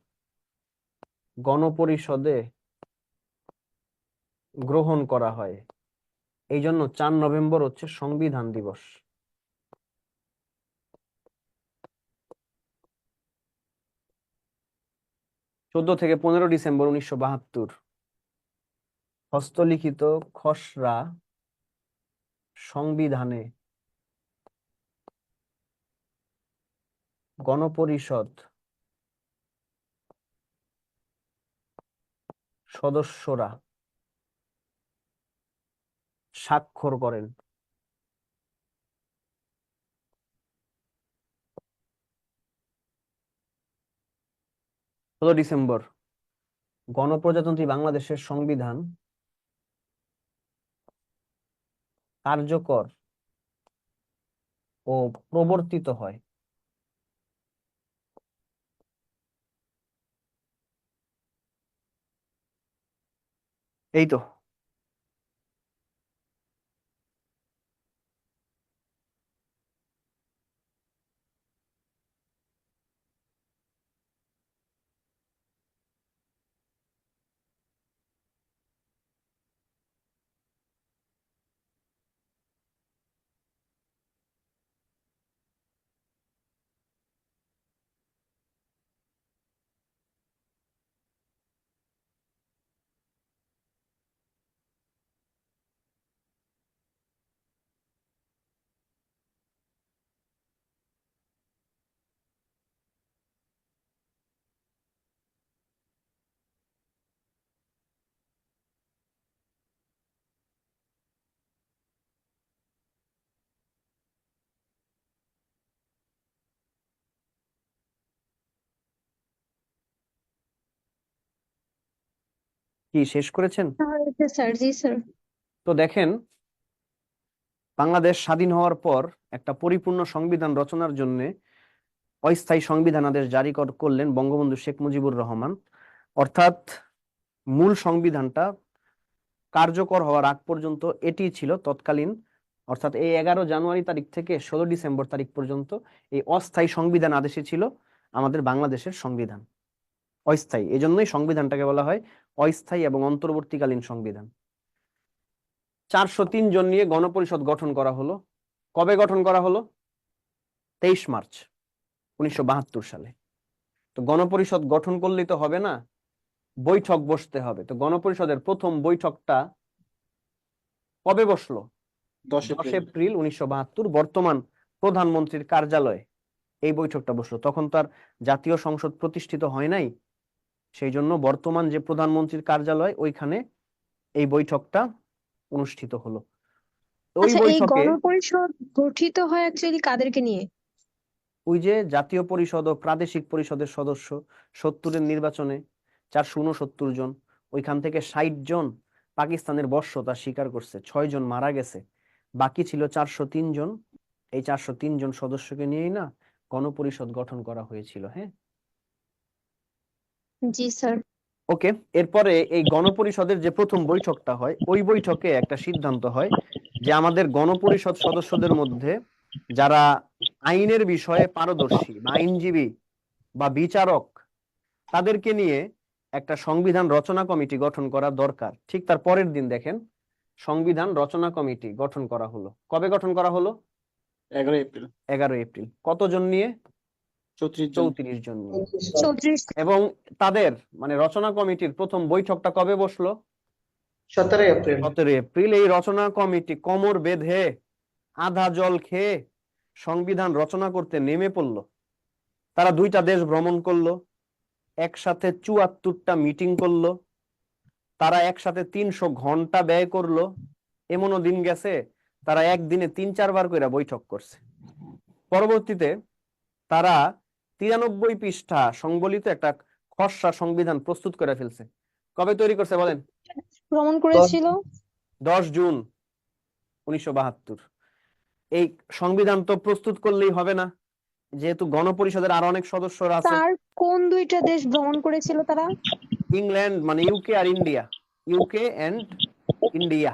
গণপরিষদে গ্রহণ করা হয়। এই জন্য 4 নভেম্বর হচ্ছে সংবিধান দিবস। 14 থেকে 15 ডিসেম্বর 1972 হস্তলিখিত খসড়া সংবিধানে গণপরিষদ সদস্যরা স্বাক্ষর করেন। 16 ডিসেম্বর গণপ্রজাতন্ত্রী বাংলাদেশের সংবিধান কার্যকর ও প্রবর্তিত হয়। এই তো কি শেষ করেছেন? স্যার, জি স্যার। তো দেখেন, বাংলাদেশ স্বাধীন হওয়ার পর একটা পরিপূর্ণ সংবিধান রচনার জন্য অস্থায়ী সংবিধানাদেশ জারি করলেন বঙ্গবন্ধু শেখ মুজিবুর রহমান। অর্থাৎ মূল সংবিধানটা কার্যকর হওয়ার আগ পর্যন্ত এটি ছিল তৎকালীন, অর্থাৎ এই 11 জানুয়ারি তারিখ থেকে 16 ডিসেম্বর তারিখ পর্যন্ত এই অস্থায়ী সংবিধান আদেশে ছিল আমাদের বাংলাদেশের সংবিধান। অস্থায়ী, এজন্যই সংবিধানটাকে বলা হয় অস্থায়ী এবং অন্তর্বর্তীকালীন সংবিধান। 403 জন নিয়ে গণপরিষদ গঠন করা হলো। কবে গঠন করা হলো? 23 মার্চ 1972 সালে। তো গণপরিষদ গঠন করলেই তো হবে না, বৈঠক বসতে হবে। তো গণপরিষদের প্রথম বৈঠকটা কবে বসলো? 10 10 এপ্রিল। এপ্রিল 1972 বর্তমান প্রধানমন্ত্রীর কার্যালয়ে এই বৈঠকটা বসলো। তখন তার জাতীয় সংসদ প্রতিষ্ঠিত হয় নাই, সেই জন্য বর্তমান যে প্রধানমন্ত্রীর কার্যালয় ওইখানে এই বৈঠকটা অনুষ্ঠিত হলো। ওই আচ্ছা, এই বৈঠকে গণপরিষদ গঠিত হয় অ্যাকচুয়ালি কাদেরকে নিয়ে? ওই যে জাতীয় পরিষদ ও প্রাদেশিক পরিষদের সদস্য 70-এর নির্বাচনে 469 জন, ওইখান থেকে 60 জন পাকিস্তানের বর্ষতা স্বীকার করছে, 6 জন মারা গেছে, বাকি ছিল 403 জন। এই 403 জন সদস্যকে নিয়েই না গণপরিষদ গঠন করা হয়েছিল। হ্যাঁ, জি স্যার। ওকে। এরপরে এই গণপরিষদের যে প্রথম বৈঠকটা হয়, ওই বৈঠকে একটা সিদ্ধান্ত হয় যে আমাদের গণপরিষদ সদস্যদের মধ্যে যারা আইনের বিষয়ে পারদর্শী বা আইনজীবী বা বিচারক, তাদেরকে নিয়ে একটা সংবিধান রচনা কমিটি গঠন করা দরকার। ঠিক তার পরের দিন দেখেন, সংবিধান রচনা কমিটি গঠন করা হলো। কবে গঠন করা হলো? 11 এপ্রিল। 11 এপ্রিল। কতজন নিয়ে? 34 জন। 34 জন নিয়ে। 34। এবং তাদের মানে রচনা কমিটির প্রথম বৈঠকটা কবে বসলো? 17 এপ্রিল। 17 এপ্রিল। এই রচনা কমিটি কোমর বেঁধে আধা জল খেয়ে সংবিধান রচনা করতে নেমে পড়লো। তারা 2টা দেশ ভ্রমণ করলো, একসাথে 74টা মিটিং করলো, তারা একসাথে 300 ঘন্টা ব্যয় করলো। এমনও দিন গেছে তারা একদিনে 3-4 বার করে বৈঠক করছে। পরবর্তীতে তারা 93 পৃষ্ঠা সংবলিত একটা খসড়া সংবিধান প্রস্তুত করে ফেলছে। কবে তৈরি করছে বলেন? ভ্রমণ করেছিল 10 জুন 1972। এই সংবিধান তো প্রস্তুত করলেই হবে না, যেহেতু গণপরিষদের আরো অনেক সদস্যরা আছে, তার কোন দুইটা দেশ ভ্রমণ করেছিল তারা? ইংল্যান্ড মানে ইউকে আর ইন্ডিয়া, ইউকে এন্ড ইন্ডিয়া।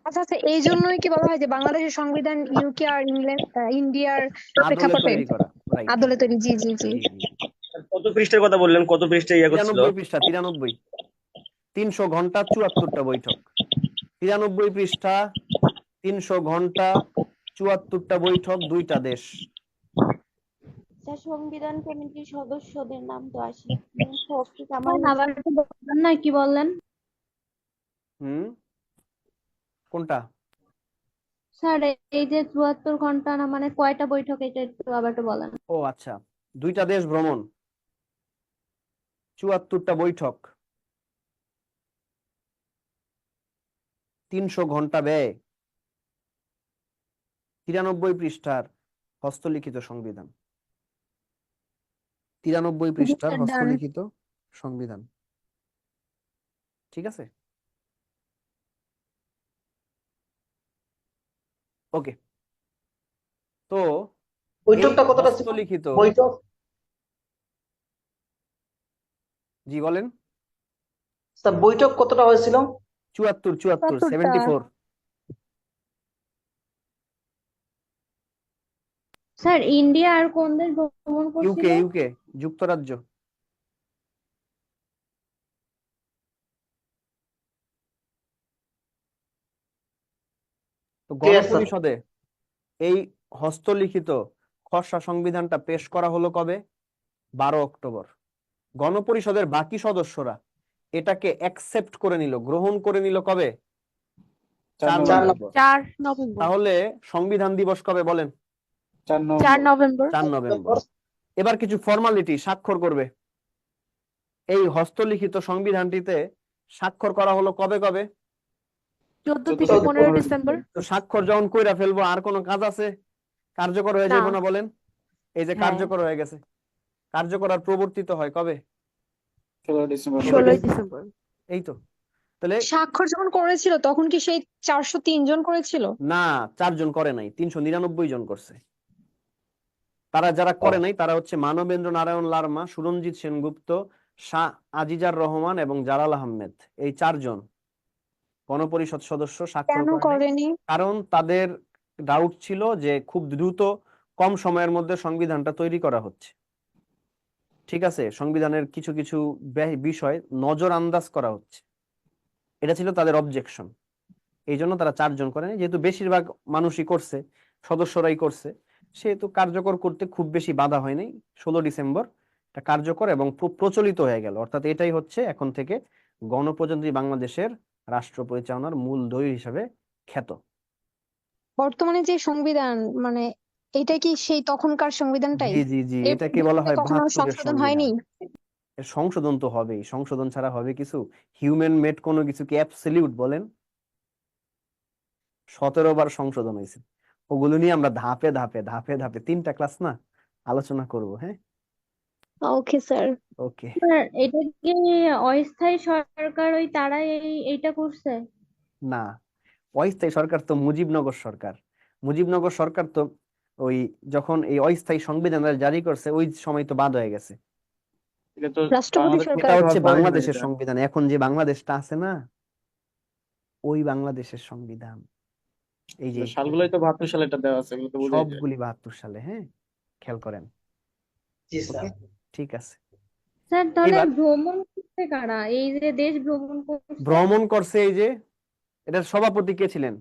আচ্ছা আচ্ছা, এই জন্যই কি বলা হয় যে বাংলাদেশের সংবিধান ইউকে আর ইংল্যান্ড ইন্ডিয়ার আদলে প্রেক্ষাপটে তৈরি করা, রাইট। আদলে তৈরি? জি জি জি। জি জি জি। কত পৃষ্ঠার কথা বললেন, কত পৃষ্ঠা ইয়ে করছিল? 93 পৃষ্ঠা, 93। 300 ঘন্টা 74টা বৈঠক। 93 পৃষ্ঠা, 300 ঘন্টা, 74টা বৈঠক, 2টা দেশ। স্যার সংবিধান কমিটির সদস্যদের নাম তো আসে আবার একটু বলবেন না কি বললেন? হুম, কোনটা? স্যার এই যে 74 ঘন্টা না মানে কয়টা বৈঠক, এটা একটু আবার একটু বলেন। ও আচ্ছা, 2টা দেশ ভ্রমণ, 74টা বৈঠক, 300 ঘন্টা ব্যয়, 93 পৃষ্ঠার হস্তলিখিত সংবিধান। 93 জি পৃষ্ঠার স্যার, ডান। হস্তলিখিত সংবিধান। ঠিক আছে, ওকে। তো এই বৈঠকটা কতটা ছিল? হস্তলিখিত, বৈঠক জি বলেন। স্যার, বৈঠক কতটা হয়েছিল? 74, 74টা। 74। স্যার ইন্ডিয়া আর কোন দেশ ভ্রমণ করছিল? ইউকে যুক্তরাজ্য। তো ক্লিয়ার স্যার। গণপরিষদে এই হস্তলিখিত খসড়া সংবিধানটা পেশ করা হলো কবে? 12 অক্টোবর। গণপরিষদের বাকি সদস্যরা এটাকে অ্যাকসেপ্ট করে নিল, গ্রহণ করে নিল কবে? 4 4 নভেম্বর। 4 নভেম্বর। তাহলে সংবিধান দিবস কবে বলেন? 4 নভেম্বর। 4 নভেম্বর। এবার কিছু ফর্মালিটি, স্বাক্ষর করবে। এই হস্তলিখিত সংবিধানটিতে স্বাক্ষর করা হলো কবে কবে? 14 থেকে 15 ডিসেম্বর। তো স্বাক্ষর যখন কইরা ফেলবো আর কোনো কাজ আছে? কার্যকর হয়ে যাবে না। না বলেন? এই যে হ্যাঁ। কার্যকর হয়ে গেছে। কার্যকর আর প্রবর্তিত হয় কবে? 16 ডিসেম্বর। 16 ডিসেম্বর। এই তো। তাহলে স্বাক্ষর যখন করেছিল তখন কি সেই 403 জন করেছিল? না, 4 জন করে নাই, 399 জন করছে। তারা যারা করে নাই তারা হচ্ছে মানবেন্দ্র নারায়ণ লারমা, সুরঞ্জিত সেনগুপ্ত, শাহ আজিজার রহমান এবং জালাল আহমেদ। এই 4 জন গণপরিষদ সদস্য স্বাক্ষর কেন করে নাই। করেনি? কারণ তাদের ডাউট ছিল যে খুব দ্রুত, কম সময়ের মধ্যে সংবিধানটা তৈরি করা হচ্ছে। ঠিক আছে, সংবিধানের কিছু কিছু বিষয় নজর আন্দাজ করা হচ্ছে, এটা ছিল তাদের অবজেকশন। এই জন্য তারা 4 জন করেনি। যেহেতু বেশিরভাগ মানুষই করছে, সদস্যরাই করছে, সেহেতু কার্যকর করতে খুব বেশি বাধা হয়নি। 16 ডিসেম্বর এটা কার্যকর এবং প্রচলিত হয়ে গেল। অর্থাৎ এটাই হচ্ছে এখন থেকে গণপ্রজাতন্ত্রী বাংলাদেশের রাষ্ট্র পরিচালনার মূল দলিল হিসাবে খ্যাত। বর্তমানে যে সংবিধান, মানে এটা কি সেই তখনকার সংবিধানটাই? জি জি জি, এর এটাকে বলা হয় কখনো 72-এর সংশোধন সংবিধান। হয়নি? এর সংশোধন তো হবেই, সংশোধন ছাড়া হবে কিছু? হিউম্যান মেড কোনো কিছু কি অ্যাবসলিউট বলেন? 17 বার সংশোধন হয়েছে। ওগুলো নিয়ে আমরা ধাপে ধাপে ধাপে ধাপে 3টা ক্লাস না আলোচনা করব। হ্যাঁ, ওকে স্যার। ওকে। স্যার এটা কি অস্থায়ী সরকার ওই তারাই এইটা করছে? না, অস্থায়ী সরকার তো মুজিবনগর সরকার। মুজিবনগর সরকার তো ওই যখন এই অস্থায়ী সংবিধান জারি করছে ওই সময় তো বাদ হয়ে গেছে। এটা তো রাষ্ট্রপতি বাংলাদেশ সরকার। এটা মুক্ত হচ্ছে হওয়ার পরে হয় বাংলাদেশের এটা। সংবিধান। এখন যে বাংলাদেশটা আছে না, ওই বাংলাদেশের সংবিধান। এই যে সালগুলোই তো 72 সালে এটা দেওয়া আছে, এগুলো তো বোঝাই যায়। সবগুলি 72 সালে। হ্যাঁ, খেয়াল করেন। জি স্যার। ওকে, ঠিক আছে। স্যার তাহলে এবার ভ্রমণ করছে কারা, এই যে দেশ ভ্রমণ করছে? ভ্রমণ করছে এই যে, এটার সভাপতি কে ছিলেন?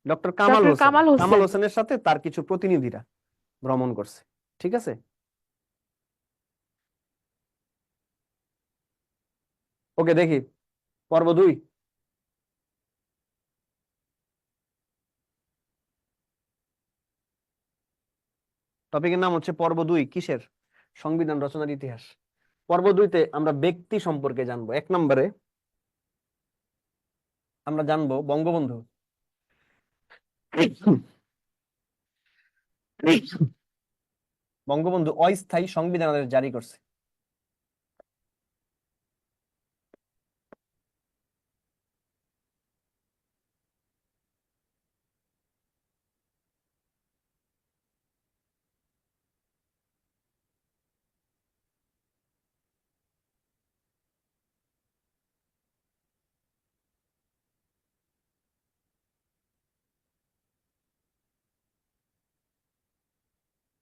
Doctor Kamal doctor Hossain. কামাল কামাল হোসেন। হোসেনের সাথে তার কিছু প্রতিনিধিরা ভ্রমণ করছে। ঠিক আছে, ওকে। দেখি পর্ব 2। টপিকের নাম হচ্ছে পর্ব 2 কিসের? সংবিধান রচনার ইতিহাস। পর্ব 2তে আমরা ব্যক্তি সম্পর্কে জানবো। 1 নম্বরে আমরা জানবো বঙ্গবন্ধু। বঙ্গবন্ধু অস্থায়ী সংবিধান জারি করছে।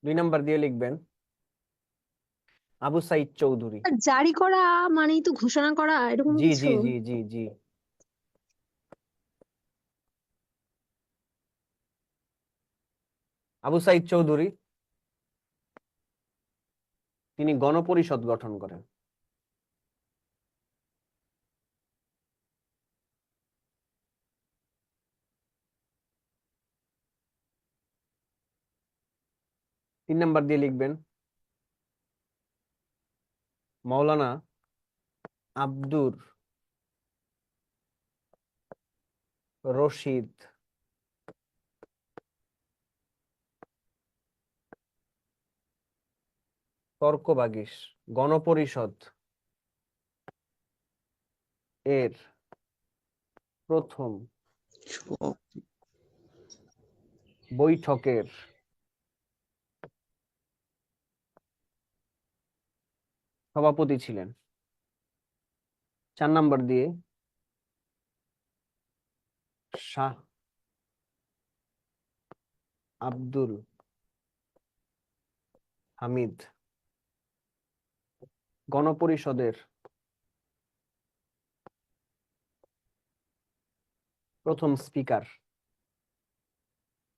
2 নাম্বার দিয়ে লিখবেন আবু সাইদ চৌধুরী। আর জারি করা মানেই তো ঘোষণা করা, এরকম জি কিছু। জি জি জি জি। আবু সাইদ চৌধুরী তিনি গণপরিষদ গঠন করেন। তিন নাম্বার দিয়ে লিখবেন মাওলানা আব্দুর রশিদ তর্কবাগীশ গণপরিষদ এর প্রথম বৈঠকের সভাপতি ছিলেন। 4 নাম্বার দিয়ে শাহ আব্দুল হামিদ গণপরিষদের প্রথম স্পিকার।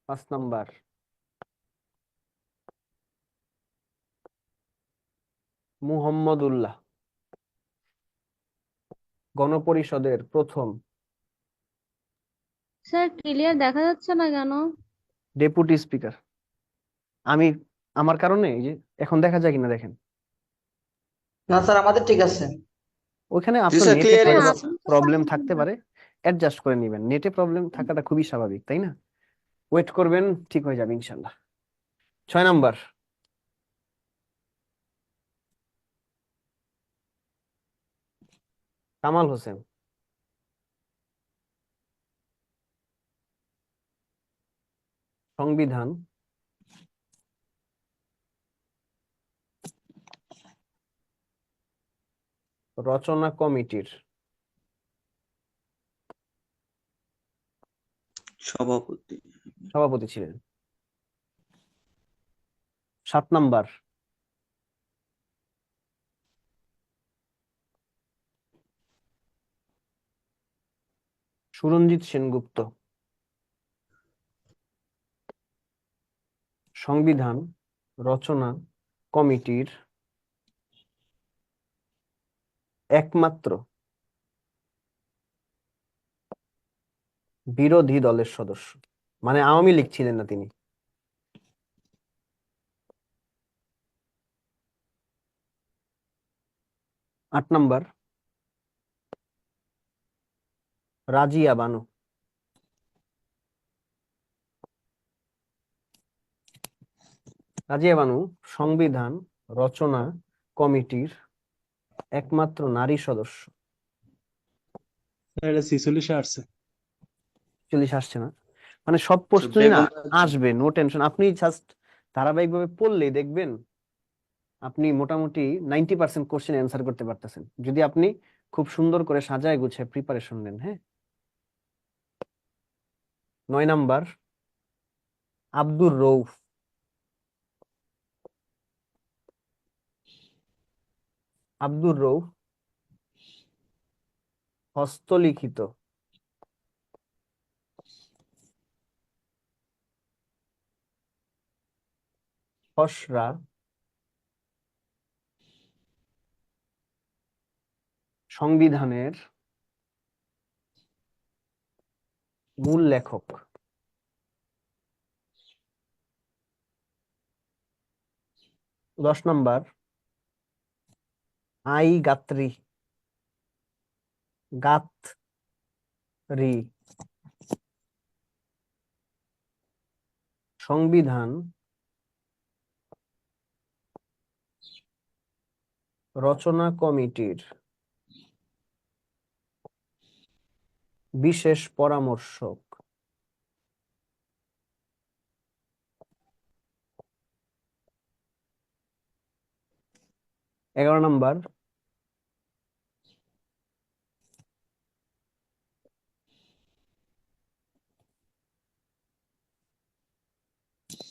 5 নাম্বার মুহাম্মদুল্লাহ গণপরিষদের প্রথম স্যার ক্লিয়ার দেখা যাচ্ছে না কেন? Deputy speaker. আমি আমার কারণে এই যে এখন দেখা যায় কিনা দেখেন, না স্যার, আমাদের ঠিক আছে। ওখানে জি আপনার স্যার, নেটে ক্লিয়ারই হয়তো হ্যাঁ, আছে। আপনি তো প্রবলেম স্যার থাকতে পারে, অ্যাডজাস্ট করে নেবেন। নেটে প্রবলেম থাকাটা খুবই স্বাভাবিক, তাই না? ওয়েট করবেন, ঠিক হয়ে যাবে ইনশাল্লাহ। 6 নাম্বার কামাল হোসেন সংবিধান রচনা কমিটির সভাপতি ছিলেন। 7 নাম্বার সুরঞ্জিত সেনগুপ্ত সংবিধান রচনা কমিটির একমাত্র বিরোধী দলের সদস্য, মানে আওয়ামী লীগ ছিলেন না তিনি। 8 নাম্বার রাজিয়া বানু রাজিয়া বানু সংবিধান রচনা কমিটির একমাত্র নারী সদস্য। এটা 46 আসছে। 40 আসছে না, মানে সব প্রশ্নই না আসবে, নো টেনশন। আপনি জাস্ট ধারাবাহিকভাবে পড়লেই দেখবেন আপনি মোটামুটি 90% কোশ্চেন অ্যান্সার করতে পারতেছেন, যদি আপনি খুব সুন্দর করে সাজায় গুছায় প্রিপারেশন নেন। হ্যাঁ। 9 নাম্বার আব্দুর রউফ আব্দুর রউফ হস্তলিখিত খসড়া সংবিধানের মূল লেখক। 10 নাম্বার আই গাত্রী সংবিধান রচনা কমিটির বিশেষ পরামর্শক। 11 নাম্বার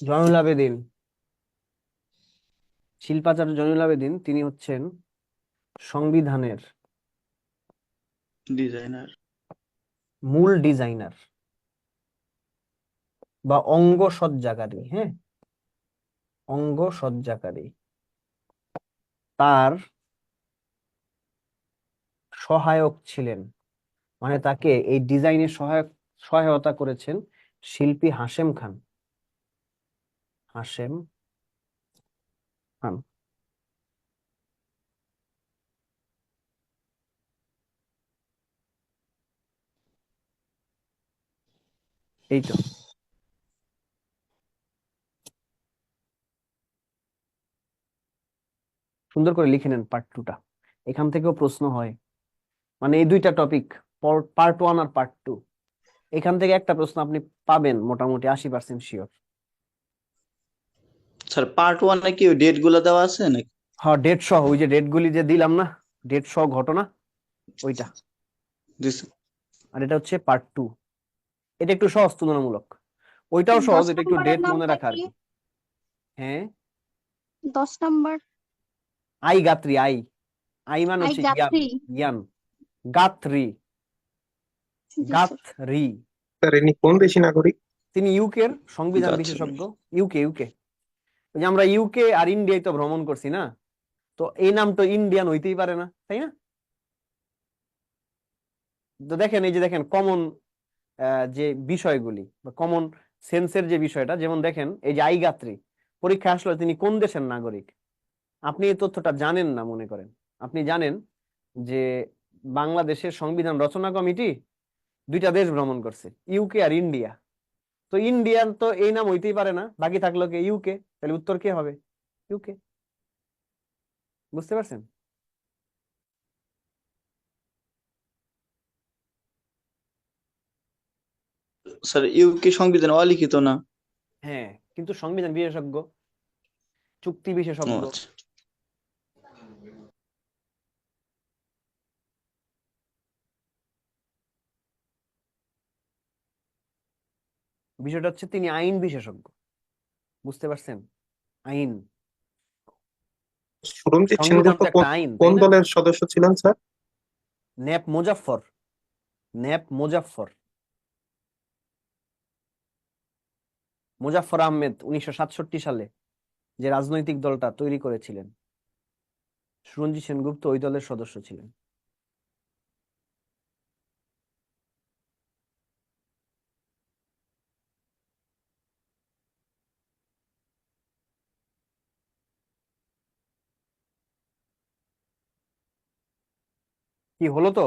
জয়নুল আবেদিন শিল্পাচার্য জয়নুল আবেদীন তিনি হচ্ছেন সংবিধানের ডিজাইনার। মূল ডিজাইনার বা অঙ্গ সজ্জাকারী। হ্যাঁ, অঙ্গ সজ্জাকারী। তার সহায়ক ছিলেন, মানে তাকে এই ডিজাইনে সহায়তা করেছেন শিল্পী হাশেম খান। হাশেম খান। এই তো সুন্দর করে লিখে নেন পার্ট 2টা, এখান থেকেও প্রশ্ন হয়। মানে এই দুইটা টপিক, পার্ট 1 আর পার্ট 2, এখান থেকে একটা প্রশ্ন আপনি পাবেন মোটামুটি 80% শিওর। স্যার পার্ট 1-এ কি ডেট গুলো দেওয়া আছে নাকি? হ্যাঁ, ডেট সহ, ওই যে ডেট গুলি যে দিলাম না, ডেট সহ ঘটনা, ওইটা। জি স্যার। আর এটা হচ্ছে পার্ট 2, এটা একটু সহজ তুলনামূলক। ওইটাও সহজ, 10 এটা একটু নম্বরের ডেট মনে নামটা রাখা আর কি? কি। হ্যাঁ, 10 নম্বর আই গাত্রী। আই আই মানে আই হচ্ছে জ্ঞান, গাত্রী। জ্ঞান। গাত্রী, জি স্যার। গাত্রী। স্যার ইনি কোন দেশি নাগরিক? তিনি ইউকের সংবিধান গাত্রী। বিশেষজ্ঞ। ইউকে, ওই যে আমরা ইউকে আর ইন্ডিয়ায় তো ভ্রমণ করছি না, তো এই নাম তো ইন্ডিয়ান হইতেই পারে না, তাই না? তো দেখেন, এই যে দেখেন কমন যে বিষয়গুলি বা কমন সেন্সের যে বিষয়টা, যেমন দেখেন এই যে আই গাত্রী, পরীক্ষা আসলে তিনি কোন দেশের নাগরিক? আপনি এই তথ্যটা জানেন না মনে করেন। আপনি জানেন যে বাংলাদেশের সংবিধান রচনা কমিটি 2টা দেশ ভ্রমণ করছে, ইউকে আর ইন্ডিয়া। তো ইন্ডিয়ান তো এই নাম হইতেই পারে না, বাকি থাকলো কে? ইউকে। তাহলে উত্তর কে হবে? ইউকে। বুঝতে পারছেন? স্যার ইউকে সংবিধান অলিখিত না? হ্যাঁ, কিন্তু সংবিধান বিশেষজ্ঞ, চুক্তি ও বিশেষজ্ঞ। আচ্ছা। বিষয়টা হচ্ছে তিনি আইন বিশেষজ্ঞ। বুঝতে পারছেন? আইন, সুরঞ্জিত সংবিধান সেনগুপ্ত তো একটা আইন, কোন তাই না? দলের সদস্য ছিলেন sir? Nap Muzaffar, nap Muzaffar, Muzaffar Ahmed 1967 সালে যে রাজনৈতিক দলটা তৈরি করেছিলেন, সুরঞ্জিত সেনগুপ্ত ওই দলের সদস্য ছিলেন। কি হলো তো?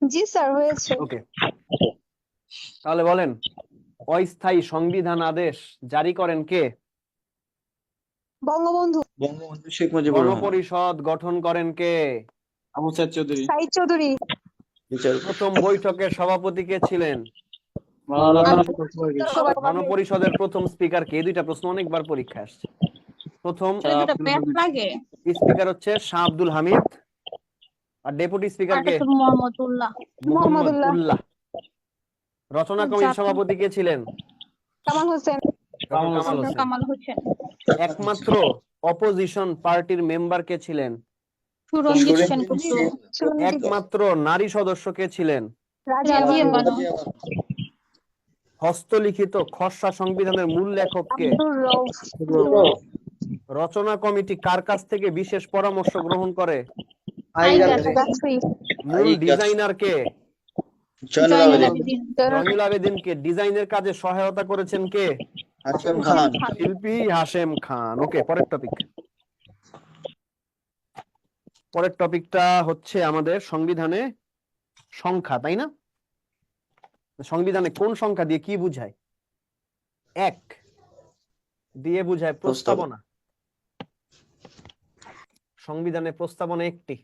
জি স্যার, হয়েছে। ওকে, তাহলে বলেন, অস্থায়ী সংবিধান আদেশ জারি করেন কে? বঙ্গবন্ধু। বঙ্গবন্ধু শেখ মুজিবুর রহমান। গণপরিষদ গঠন করেন কে? আবু সাইদ চৌধুরী। সাইদ চৌধুরী। বিচারপতি। প্রথম বৈঠকের সভাপতি কে ছিলেন? মাওলানা আব্দুল ফখরুল বাহিদ। ইসলাম। গণপরিষদের প্রথম স্পিকার কে? এই দুইটা প্রশ্ন অনেকবার পরীক্ষা আসছে। প্রথম শাহ আব্দুল হামিদ। স্পিকার হচ্ছে শাহ আব্দুল হামিদ, আর ডেপুটি স্পিকার কে? মোহাম্মদুল্লাহ। মোহাম্মদ মোহাম্মদুল্লাহ। উল্লাহ। রচনা কমিটির সভাপতি কে ছিলেন? কামাল হোসেন। ডক্টর কামাল হোসেন। কামাল হোসেন। একমাত্র অপোজিশন পার্টির মেম্বার কে ছিলেন? সুরঞ্জিত সেনগুপ্ত। সুরঞ্জিত। একমাত্র নারী সদস্য কে ছিলেন? রাজিয়া বানু। হস্তলিখিত খসড়া সংবিধানের মূল লেখক কে? আব্দুর রউফ। রচনা কমিটি কার কাছ থেকে বিশেষ পরামর্শ গ্রহণ করে? আই গাত্রী। গাছড়ি। মূল ডিজাইনার কে? জয়নুল জয়নুল আবেদিন। আবেদিন। জয়নুল আবেদিনকে ডিজাইনের কাজে সহায়তা করেছেন কে? হাশেম খান। শিল্পী হাশেম খান। ওকে, পরের টপিক। পরের টপিকটা হচ্ছে আমাদের সংবিধানে সংখ্যা, তাই না? সংবিধানে কোন সংখ্যা দিয়ে কি বুঝায়? 1 দিয়ে বুঝায় প্রস্তাবনা। সংবিধানে প্রস্তাবনা 1টি।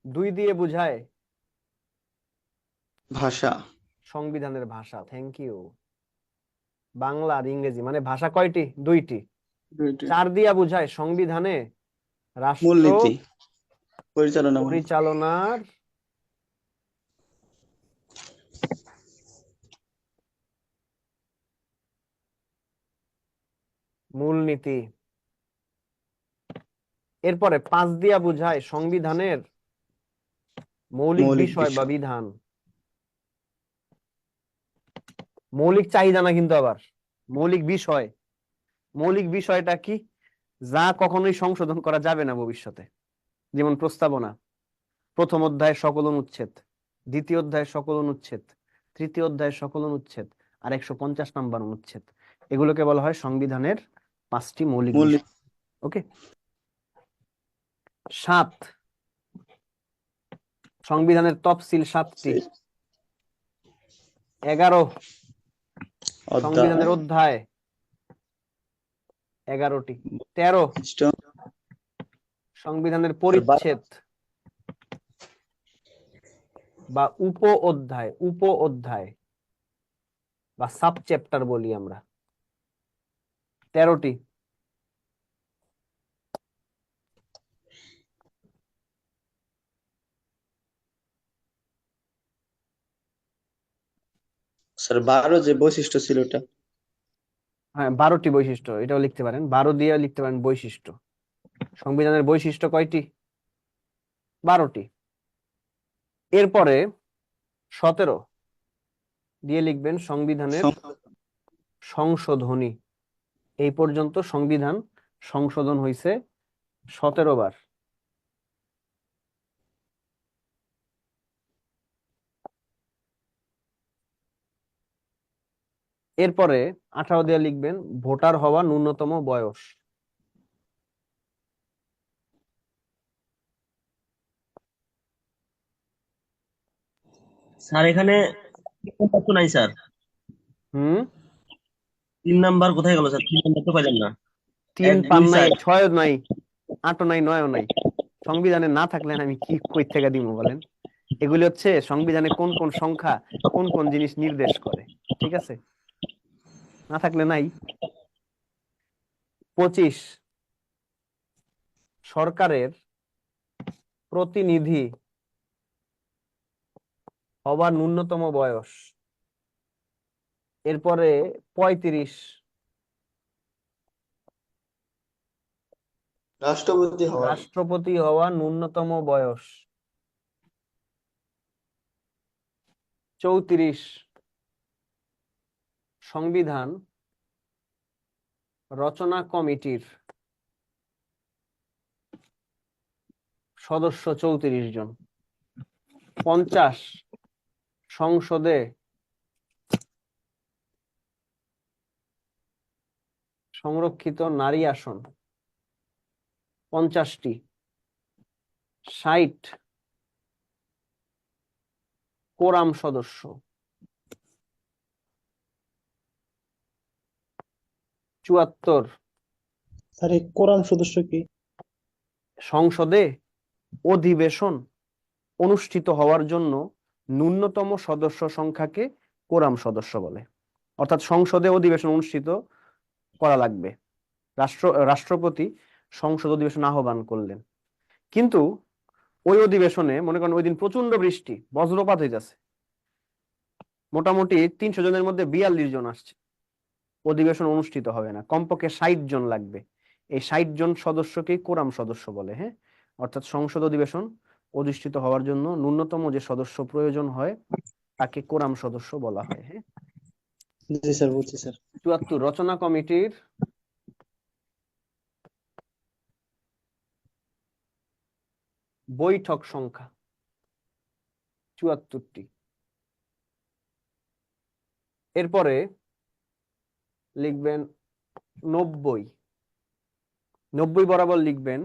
2 দিয়ে বুঝায় ভাষা। সংবিধানের ভাষা। Thank you. বাংলা আর ইংরেজি, মানে ভাষা কয়টি? 2টি। 4 দিয়া বুঝায় সংবিধানে রাষ্ট্র মূলনীতি পরিচালনা। পরিচালনার মূলনীতি। এরপরে 5 দিয়া বুঝায় সংবিধানের মৌলিক মৌলিক বিষয় বা বিষয়। বিধান। মৌলিক চাহিদা না, কিন্তু আবার মৌলিক বিষয়। মৌলিক বিষয়টা কি? যা কখনোই সংশোধন করা যাবে না ভবিষ্যতে। যেমন প্রস্তাবনা, প্রথম অধ্যায়ের সকল অনুচ্ছেদ, দ্বিতীয় অধ্যায়ের সকল অনুচ্ছেদ, তৃতীয় অধ্যায়ের সকল অনুচ্ছেদ, আর 150 নম্বর অনুচ্ছেদ। এগুলোকে বলা হয় সংবিধানের 5টি মৌলিক মৌলিক। বিষয়। ওকে। 7, সংবিধানের তফসিল 7টি। 11, সংবিধানের অধ্যায়। অধ্যায় 11টি। 13, সংবিধানের পরিচ্ছেদ বা উপ অধ্যায় বা সাব চ্যাপ্টার বলি আমরা, 13টি। স্যার 12 যে বৈশিষ্ট্য ছিল ওটা। হ্যাঁ, 12টি বৈশিষ্ট্য, এটাও লিখতে পারেন। 12 দিয়ে লিখতে পারেন বৈশিষ্ট্য। সংবিধানের বৈশিষ্ট্য কয়টি? 12টি। এরপরে 17 দিয়ে লিখবেন সংবিধানের সংশোধনী। এই পর্যন্ত সংবিধান সংশোধন হয়েছে 17 বার। এরপরে 18 দিয়ে লিখবেন ভোটার হওয়া ন্যূনতম বয়স। স্যার এখানে 3 নাম্বার তো নাই স্যার। হুম 3 নাম্বার কোথায় গেল স্যার? 3 নাম্বার তো পাইলাম না। 3 1 পান 2 নাই, 4 6 নাই, 8 নাই, 9 নাই। সংবিধানে না থাকলে আমি কি কই থেকে দিব বলেন? এগুলি হচ্ছে সংবিধানে কোন কোন সংখ্যা কোন কোন জিনিস নির্দেশ করে, ঠিক আছে? না থাকলে নাই। 25, সরকারের প্রতিনিধি হবার ন্যূনতম বয়স। এরপরে 35, রাষ্ট্রপতি হওয়া ন্যূনতম বয়স। 34, সংবিধান রচনা কমিটির সদস্য 34 জন। 50, সংসদে সংরক্ষিত নারী আসন 50টি। 60, কোরাম সদস্য। 74, স্যার এই কোরাম সদস্য কি? সংসদে অধিবেশন অনুষ্ঠিত হওয়ার জন্য ন্যূনতম সদস্য সংখ্যাকে কোরাম সদস্য বলে। অর্থাৎ সংসদে অধিবেশন অনুষ্ঠিত করা লাগবে। রাষ্ট্রপতি সংসদ অধিবেশন আহ্বান করলেন, কিন্তু ওই অধিবেশনে মনে করেন ওই দিন প্রচন্ড বৃষ্টি, বজ্রপাত হইতেছে, মোটামুটি 300 জনের মধ্যে 42 জন আসছে, অধিবেশন অনুষ্ঠিত হবে না, কমপক্ষে 60 জন লাগবে। এই 60 জন সদস্যকেই কোরাম সদস্য বলে। হ্যাঁ, অর্থাৎ সংসদ অধিবেশন অধিষ্ঠিত হওয়ার জন্য ন্যূনতম যে সদস্য প্রয়োজন হয় তাকে কোরাম সদস্য বলা হয়। হ্যাঁ, জি স্যার, বুঝছি স্যার। 74, রচনা কমিটির বৈঠক সংখ্যা 74টি। এরপরে লিখবেন 90 বরাবর লিখবেন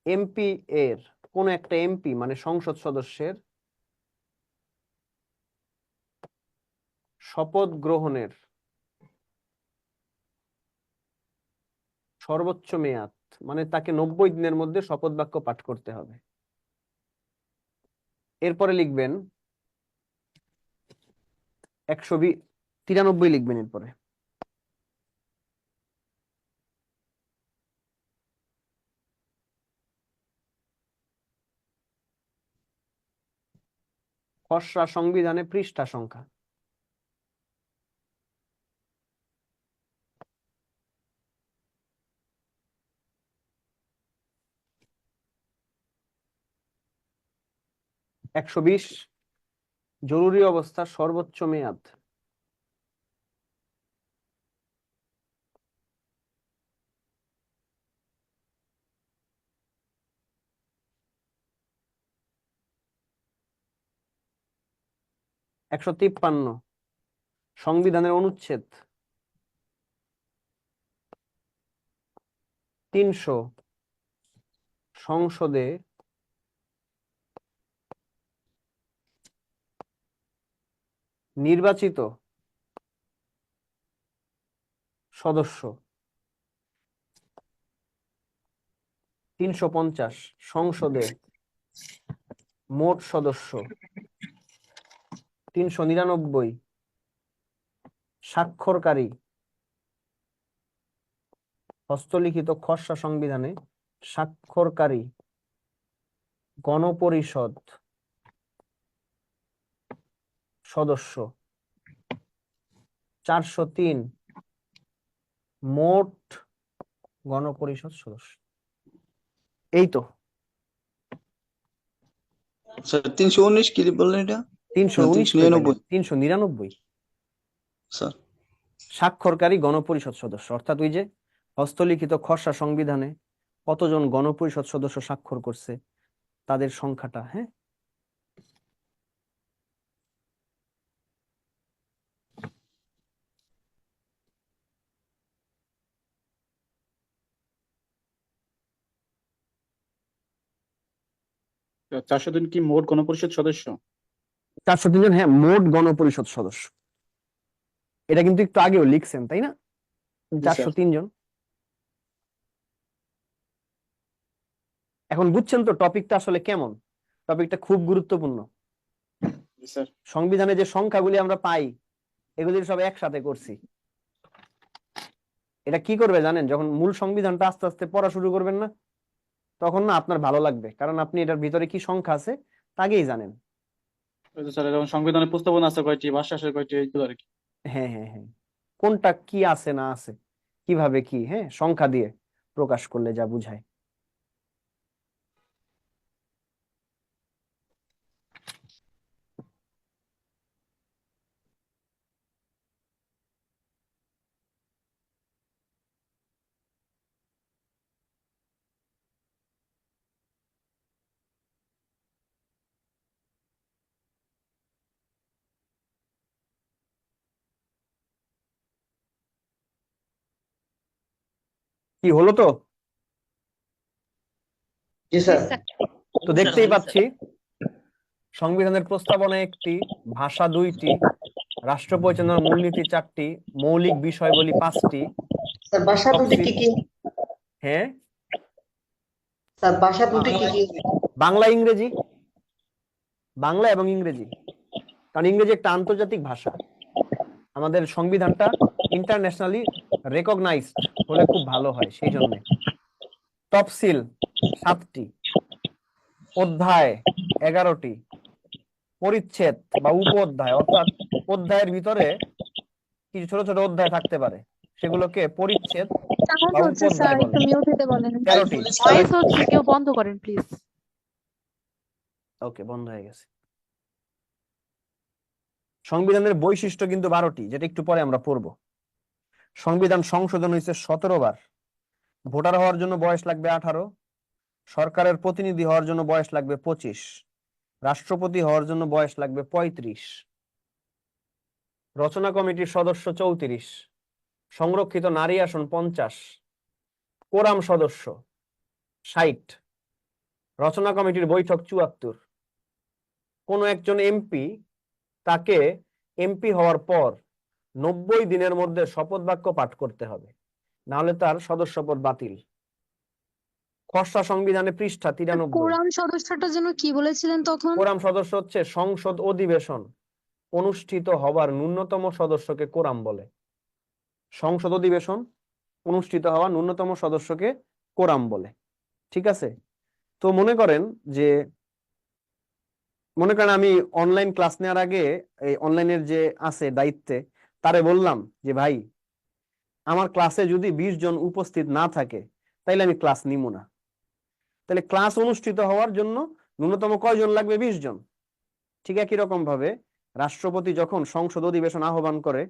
এমপি এর, কোন একটা এমপি মানে সংসদ সদস্যের শপথ গ্রহণের সর্বোচ্চ মেয়াদ, মানে তাকে 90 দিনের মধ্যে শপথ বাক্য পাঠ করতে হবে। এরপরে লিখবেন 193 লিখবেন। এরপরে খসড়া সংবিধানে পৃষ্ঠা সংখ্যা। 120 জরুরি অবস্থা সর্বোচ্চ মেয়াদ। একশো 53 সংবিধানের অনুচ্ছেদ 300 সংসদে নির্বাচিত সদস্য 350 সংসদে মোট সদস্য 399 স্বাক্ষরকারী হস্তলিখিত খসড়া সংবিধানে স্বাক্ষরকারী গণপরিষদ সদস্য 403 মোট গণপরিষদ সদস্য। এই তো স্যার 319 কি বললেন এটা? 319 399 399 স্যার। স্বাক্ষরকারী গণপরিষদ সদস্য, অর্থাৎ ওই যে হস্তলিখিত খসড়া সংবিধানে কতজন গণপরিষদ সদস্য স্বাক্ষর করছে তাদের সংখ্যাটা। হ্যাঁ, তো 403 কি মোট গণপরিষদ সদস্য? 403 জন, হ্যাঁ, মোট গণপরিষদ সদস্য। এটা কিন্তু একটু আগেও লিখছেন তাই না? জি, স্যার। 403 জন। এখন বুঝছেন তো টপিকটা আসলে কেমন? টপিকটা খুব গুরুত্বপূর্ণ। জি, স্যার। সংবিধানে যে সংখ্যাগুলি আমরা পাই এগুলি সব একসাথে করছি। এটা কি করবে জানেন? যখন মূল সংবিধানটা আস্তে আস্তে পড়া শুরু করবেন না, তখন না আপনার ভালো লাগবে, কারণ আপনি এটার ভিতরে কি সংখ্যা আছে তা আগেই জানেন। ওই যে স্যার, যেমন সংবিধানের প্রস্তাবনা আছে কয়টি, ভাষ্য আছে কয়টি, এইগুলো আর কি। হ্যাঁ হ্যাঁ হ্যাঁ, কোনটা কি আছে না আছে, কিভাবে কি, হ্যাঁ, সংখ্যা দিয়ে প্রকাশ করলে যা বুঝায়। কি হলো তো? জি স্যার। তো দেখতেই পাচ্ছি সংবিধানের প্রস্তাবনা 1টি, ভাষা 2টি, রাষ্ট্র পরিচালনার মূলনীতি 4টি, মৌলিক বিষয়বলী 5টি। স্যার ভাষা দুটি কি কি? হ্যাঁ, স্যার ভাষা দুটি কি কি? বাংলা ইংরেজি, বাংলা এবং ইংরেজি, কারণ ইংরেজি একটা আন্তর্জাতিক ভাষা। আমাদের সংবিধানটা ইন্টারন্যাশনালি রেকগনাইজড হলে খুব ভালো হয়, সেই জন্য। তফসিল 7টি, অধ্যায় 11টি, পরিচ্ছেদ বা উপ অধ্যায়, অর্থাৎ অধ্যায়ের ভিতরে কিছু ছোট ছোট অধ্যায় থাকতে পারে, সেগুলোকে পরিচ্ছেদ সাউন্ড বা উপ হচ্ছে স্যার, অধ্যায় একটু বলে। মিউট হতে বলেন। 13টি। ভয়েস হচ্ছে, কেউ বন্ধ করেন প্লিজ। ওকে, বন্ধ হয়ে গেছে। সংবিধানের বৈশিষ্ট্য কিন্তু 12টি, যেটা একটু পরে আমরা পড়ব। সংবিধান সংশোধন হয়েছে 17 বার। ভোটার হওয়ার জন্য বয়স লাগবে 18, সরকারের প্রতিনিধি হওয়ার জন্য বয়স লাগবে 25, রাষ্ট্রপতি হওয়ার জন্য বয়স লাগবে 35, রচনা কমিটির সদস্য 34, সংরক্ষিত নারী আসন 50, কোরাম সদস্য 60, রচনা কমিটির বৈঠক 74। কোন একজন এমপি, তাকে এমপি হওয়ার পর 90 দিনের মধ্যে শপথ বাক্য পাঠ করতে হবে, নাহলে তার সদস্যপদ বাতিল। খসড়া সংবিধানে পৃষ্ঠা 93। কোরাম সদস্যটার জন্য কি বলেছিলেন তখন? কোরাম সদস্য হচ্ছে সংসদ অধিবেশন অনুষ্ঠিত হবার ন্যূনতম সদস্যকে কোরাম বলে। সংসদ অধিবেশন অনুষ্ঠিত হওয়া ন্যূনতম সদস্যকে কোরাম বলে। ঠিক আছে? তো মনে করেন আমি অনলাইন ক্লাস নেওয়ার আগে এই অনলাইনের যে আছে দায়িত্বে, তারে বললাম যে ভাই, আমার ক্লাসে যদি 20 জন উপস্থিত না থাকে তাইলে আমি ক্লাস নিব না। তাহলে ক্লাস অনুষ্ঠিত হওয়ার জন্য ন্যূনতম কয়জন লাগবে? 20 জন। ঠিক একই রকম ভাবে রাষ্ট্রপতি যখন সংসদ অধিবেশন আহ্বান করে,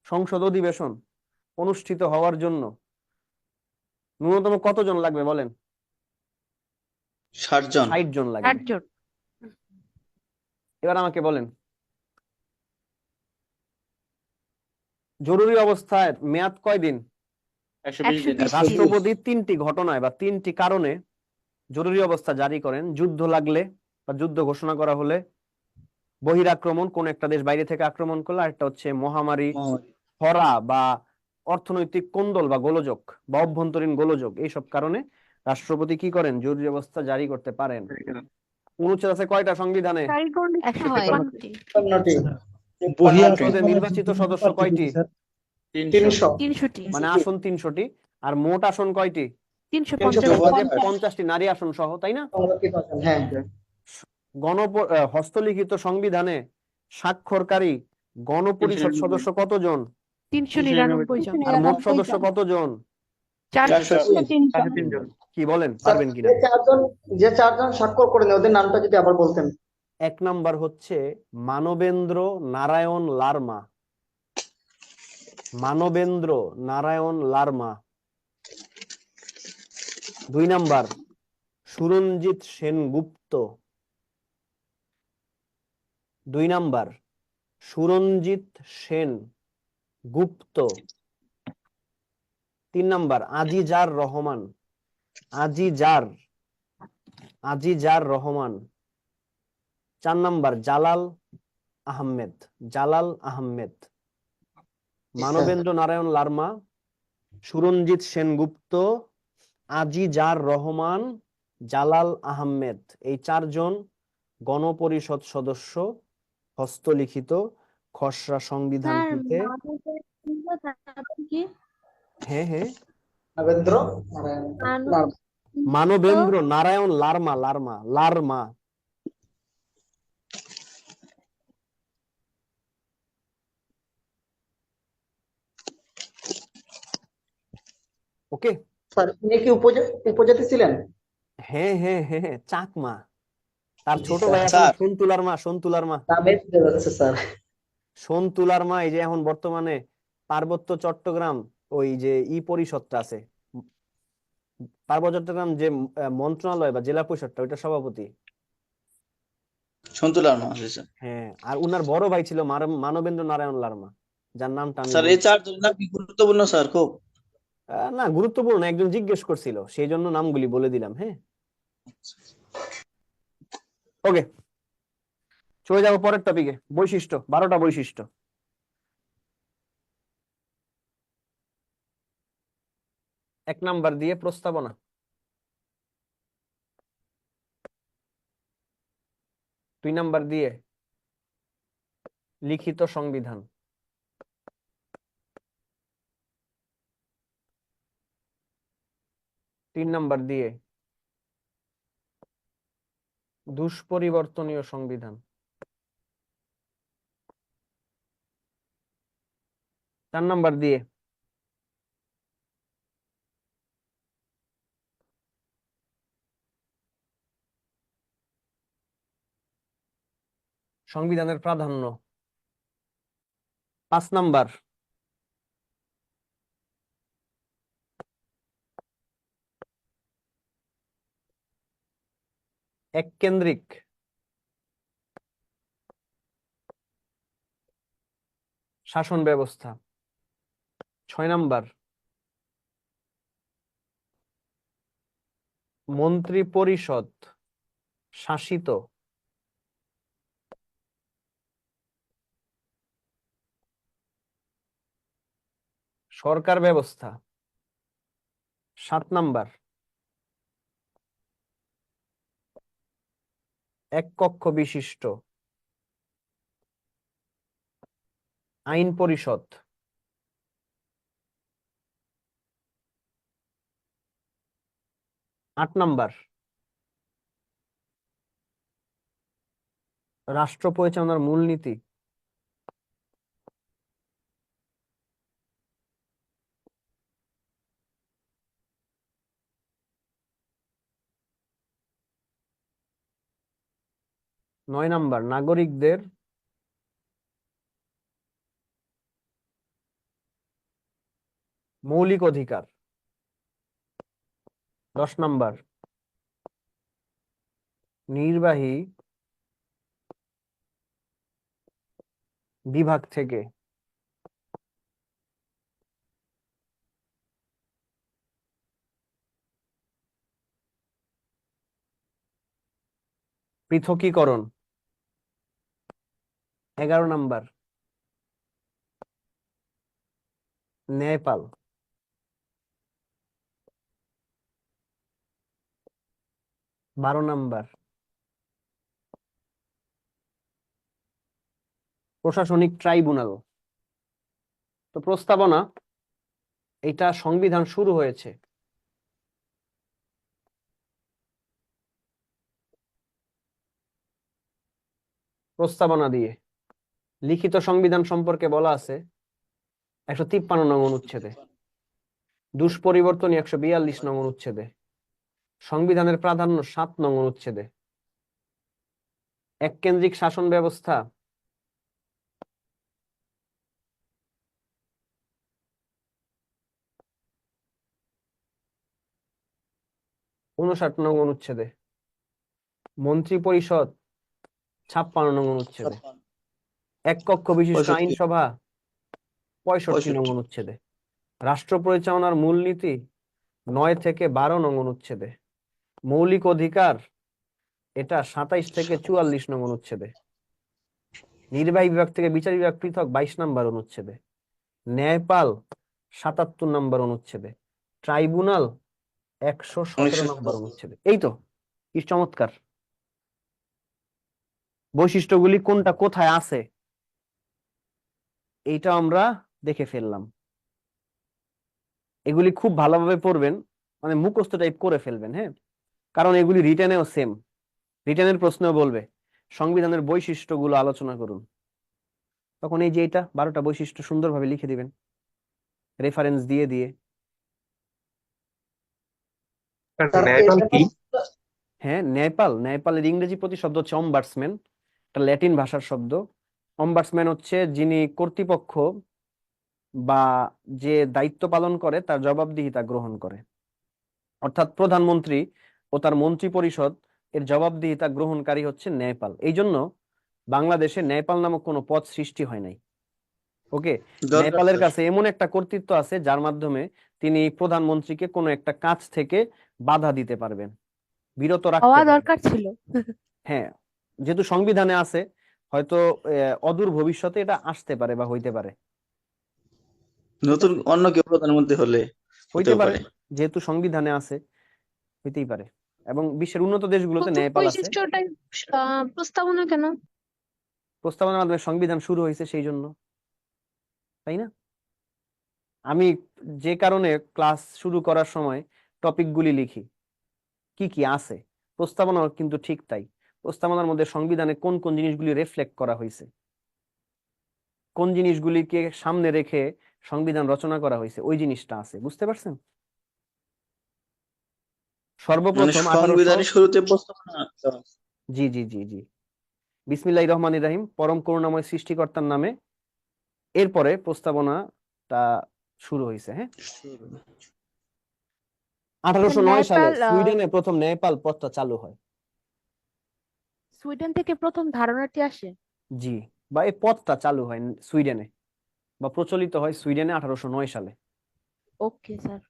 সংসদ অধিবেশন অনুষ্ঠিত হওয়ার জন্য ন্যূনতম কতজন লাগবে বলেন? 60 জন। 60 জন লাগবে। 60 জন। এবার আমাকে বলেন, জরুরি অবস্থায় মেয়াদ কয়দিন? 120 দিন। 120 দিন। রাষ্ট্রপতি 3টি ঘটনায় বা 3টি কারণে জরুরি অবস্থা জারি করেন। যুদ্ধ লাগলে বা যুদ্ধ ঘোষণা করা হলে, বহিরাক্রমণ, কোন একটা দেশ বাইরে থেকে আক্রমণ করলে, আর একটা হচ্ছে মহামারী, খরা বা অর্থনৈতিক কোন্দল বা গোলযোগ বা অভ্যন্তরীণ গোলযোগ, এইসব কারণে রাষ্ট্রপতি কি করেন? জরুরি অবস্থা জারি করতে পারেন। অনুচ্ছেদ আছে কয়টা সংবিধানে? 155টি। 55টি। বহি আর আসন সংসদে নির্বাচিত সদস্য কয়টি? স্যার 300। 300টি। মানে আসন 300টি। আর মোট আসন কয়টি? 350টি। 50টি নারী আসন সহ, তাই না? সংরক্ষিত আছেন, হ্যাঁ। হস্তলিখিত সংবিধানে স্বাক্ষরকারী গণপরিষদ 399 সদস্য কতজন? 399 জন। আর মোট সদস্য কতজন? 400। 300 জন। কি বলেন, স্যার, পারবেন কিনা? যে চারজন স্বাক্ষর করেন ওদের নামটা যদি আবার বলতেন। 1 নাম্বার হচ্ছে মানবেন্দ্র নারায়ণ লারমা। মানবেন্দ্র নারায়ণ লারমা। 2 নাম্বার সুরঞ্জিত সেনগুপ্ত। 2 নাম্বার সুরঞ্জিত সেন গুপ্ত। 3 নাম্বার আজিজার রহমান। আজিজার রহমান। 4 নাম্বার জালাল আহমেদ। মানবেন্দ্র নারায়ণ লারমা, সুরঞ্জিত সেনগুপ্ত, আজিজার রহমান, জালাল আহমেদ, এই 4 জন গণপরিষদ সদস্য হস্তলিখিত খসড়া সংবিধানটিতে। কি? হ্যাঁ হ্যাঁ, নবেন্দ্র নারায়ণ লাল। মানবেন্দ্র নারায়ণ লারমা। ওকে। স্যার, ইনি কি উপজাতি ছিলেন? হ্যাঁ হ্যাঁ হ্যাঁ হ্যাঁ, চাকমা। তার জি ছোট স্যার। ভাই আছে না, স্যার সন্তুলার মা। নামে বোঝা যাচ্ছে স্যার। সন্তুলার মা এই যে এখন বর্তমানে পার্বত্য চট্টগ্রাম ওই যে পরিষদটা আছে, পার্বত্য চট্টগ্রাম যে মন্ত্রণালয় বা জেলা পরিষদটা, ওইটা সভাপতি। সন্তুলার মা আছে স্যার। হ্যাঁ, আর উনার বড় ভাই ছিল মানবেন্দ্র নারায়ণ লারমা, যার নামটা আমি স্যার এই 4 জনের নাম কি গুরুত্বপূর্ণ স্যার খুব? না, গুরুত্বপূর্ণ, একজন জিজ্ঞেস করছিল সেই জন্য নামগুলি বলে দিলাম। হ্যাঁ, ওকে, চলে যাবো পরের টপিকে। বৈশিষ্ট্য, 12টা বৈশিষ্ট্য। এক নাম্বার দিয়ে প্রস্তাবনা। 2 নাম্বার দিয়ে লিখিত সংবিধান। 3 নাম্বার দিয়ে দুষ্পরিবর্তনীয় সংবিধান। 4 নাম্বার দিয়ে সংবিধানের প্রাধান্য। 5 নাম্বার এককেন্দ্রিক শাসন ব্যবস্থা। 6 নাম্বার মন্ত্রী পরিষদ শাসিত সরকার ব্যবস্থা। 7 নাম্বার এক কক্ষ বিশিষ্ট আইন পরিষদ। 8 নাম্বার রাষ্ট্র পরিচালনার মূলনীতি। 9 নাম্বার, নাগরিকদের মৌলিক অধিকার। 10 নাম্বার, নির্বাহী বিভাগ থেকে পৃথকীকরণ। 11 নাম্বার, ন্যায়পাল। 12 নাম্বার, প্রশাসনিক ট্রাইব্যুনাল। তো প্রস্তাবনা, এটা সংবিধান শুরু হয়েছে প্রস্তাবনা দিয়ে। লিখিত সংবিধান সম্পর্কে বলা আছে 153 নং অনুচ্ছেদে, দুষ্পরিবর্তনী 142 নং অনুচ্ছেদে, সংবিধানের প্রাধান্য 7 নং অনুচ্ছেদে, এককেন্দ্রিক শাসন ব্যবস্থা 59 নং অনুচ্ছেদে, মন্ত্রী পরিষদ 56 নং অনুচ্ছেদে, এক কক্ষ বিশিষ্ট 65 আইনসভা 65 নং 65 অনুচ্ছেদে, রাষ্ট্র পরিচালনার মূলনীতি 9 থেকে 12 নং অনুচ্ছেদে, মৌলিক অধিকার এটা 27 থেকে 44 নং অনুচ্ছেদে, নির্বাহী বিভাগ থেকে বিচার বিভাগ পৃথক 22 নম্বর অনুচ্ছেদে, ন্যায়পাল 77 নম্বর অনুচ্ছেদে, ট্রাইব্যুনাল 117 নম্বর অনুচ্ছেদে। এই তো, কি চমৎকার! বৈশিষ্ট্যগুলি কোনটা কোথায় আছে এইটা আমরা দেখে ফেললাম। এগুলি খুব ভালোভাবে পড়বেন, মানে মুখস্থ টাইপ করে ফেলবেন, হ্যাঁ, কারণ এগুলি রিটেনেও সেম। রিটেনের প্রশ্নেও বলবে সংবিধানের বৈশিষ্ট্যগুলো আলোচনা করুন, তখন এই যে এটা 12টা বৈশিষ্ট্য সুন্দরভাবে লিখে দিবেন রেফারেন্স দিয়ে দিয়ে। স্যার ন্যায়পাল কি? হ্যাঁ, ন্যায়পালের ইংরেজি প্রতিশব্দ হচ্ছে অম্বার্সম্যান, এটা ল্যাটিন ভাষার শব্দ। অম্বার্সম্যান হচ্ছে যিনি কর্তৃপক্ষ বা যে দায়িত্ব পালন করে তার জবাবদিহিতা গ্রহণ করে, অর্থাৎ প্রধানমন্ত্রী ও তার মন্ত্রী পরিষদ এর জবাবদিহিতা গ্রহণকারী হচ্ছে ন্যায়পাল। এই জন্য বাংলাদেশে ন্যায়পাল নামক কোনো পদ সৃষ্টি হয় নাই। ওকে, দরকার ন্যায়পালের স্যার। কাছে এমন একটা কর্তৃত্ব আছে যার মাধ্যমে তিনি প্রধানমন্ত্রীকে কোনো একটা কাজ থেকে বাধা দিতে পারবেন, বিরত রাখতে হওয়া পারবেন। দরকার ছিল। হ্যাঁ, যেহেতু সংবিধানে আছে, হয়তো অদূর ভবিষ্যতে এটা আসতে পারে বা হইতে পারে। ঠিক নতুন আছে, অন্য কেউ প্রধানমন্ত্রী হলে হইতে হতেও পারে, পারে। যেহেতু সংবিধানে আছে হইতেই পারে। এবং বিশ্বের উন্নত দেশগুলোতে প্রথম ন্যায়পাল আছে। বৈশিষ্ট্যটাই প্রস্তাবনা কেন? প্রস্তাবনার মাধ্যমে সংবিধান শুরু হয়েছে সেই জন্য, তাই না? আমি যে কারণে ক্লাস শুরু করার সময় টপিকগুলি লিখি কি কি আছে, প্রস্তাবনা কিন্তু ঠিক তাই। প্রস্তাবনার মধ্যে সংবিধানে কোন কোন জিনিসগুলি রিফ্লেক্ট করা হয়েছে, কোন জিনিসগুলিকে সামনে রেখে সংবিধান রচনা করা হয়েছে, ওই জিনিসটা আছে। বুঝতে পারছেন? মানে সর্বপ্রথম 1800, সংবিধানের শুরুতে প্রস্তাবনা দেওয়া আছে। জি জি জি জি, বিসমিল্লাহির রহমানির রহিম, পরম করুণাময় সৃষ্টিকর্তার নামে, এরপরে প্রস্তাবনাটা শুরু হয়েছে। হ্যাঁ, 1809 সালে ন্যায়পাল সুইডেনে প্রথম ন্যায়পাল পদটা চালু হয়। সুইডেন থেকে প্রথম ধারণাটি আসে। জি, বা এই পদটা চালু হয় সুইডেনে, বা প্রচলিত হয় সুইডেনে 1809 সালে। Okay sir.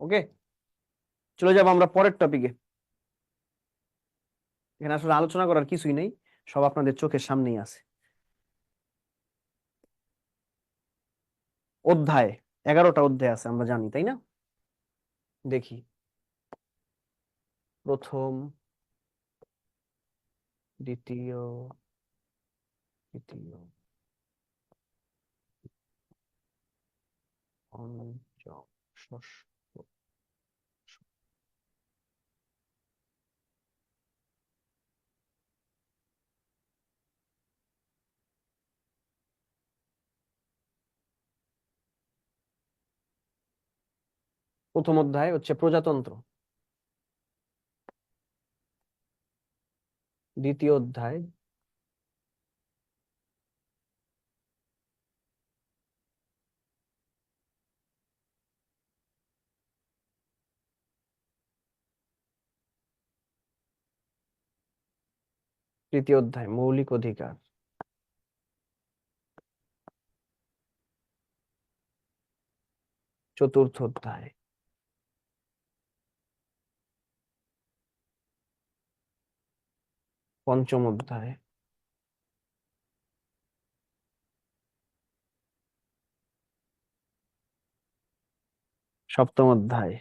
ওকে, চলে যাব আমরা পরের টপিকে। এখানে আসলে আলোচনা করার কিছুই নেই, সব আপনাদের চোখের সামনেই আছে। অধ্যায় 11টা অধ্যায় আছে, আমরা জানি, তাই না? দেখি, প্রথম, দ্বিতীয়, তৃতীয়, পঞ্চম, ষষ্ঠ। প্রথম অধ্যায় হচ্ছে প্রজাতন্ত্র, দ্বিতীয় অধ্যায় তৃতীয় অধ্যায় মৌলিক অধিকার, চতুর্থ অধ্যায় পঞ্চম অধ্যায় সপ্তম অধ্যায়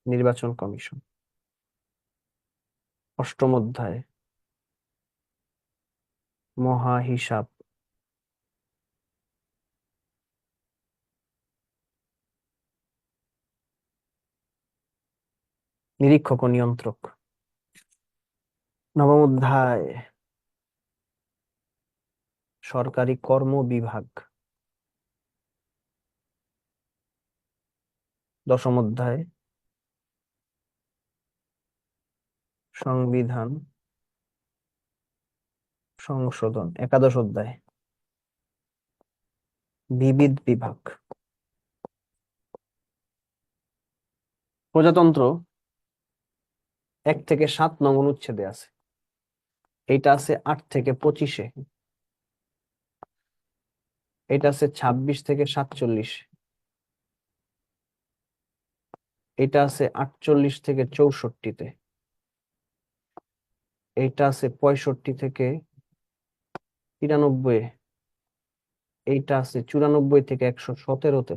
নির্বাচন কমিশন, অষ্টম অধ্যায় মহা হিসাব, নিরীক্ষক ও নিয়ন্ত্রক, নবম অধ্যায় সরকারি কর্ম বিভাগ, দশম অধ্যায় সংবিধান সংশোধন, একাদশ অধ্যায় বিবিধ বিভাগ। প্রজাতন্ত্র 1 থেকে 7 নং অনুচ্ছেদে আছে, এটা আছে 8 থেকে 25-এ, এটা আছে 26 থেকে 47, এটা আছে 48 থেকে 64-তে, এইটা আছে 65 থেকে 93-এ, এইটা আছে 94 থেকে 117-তে,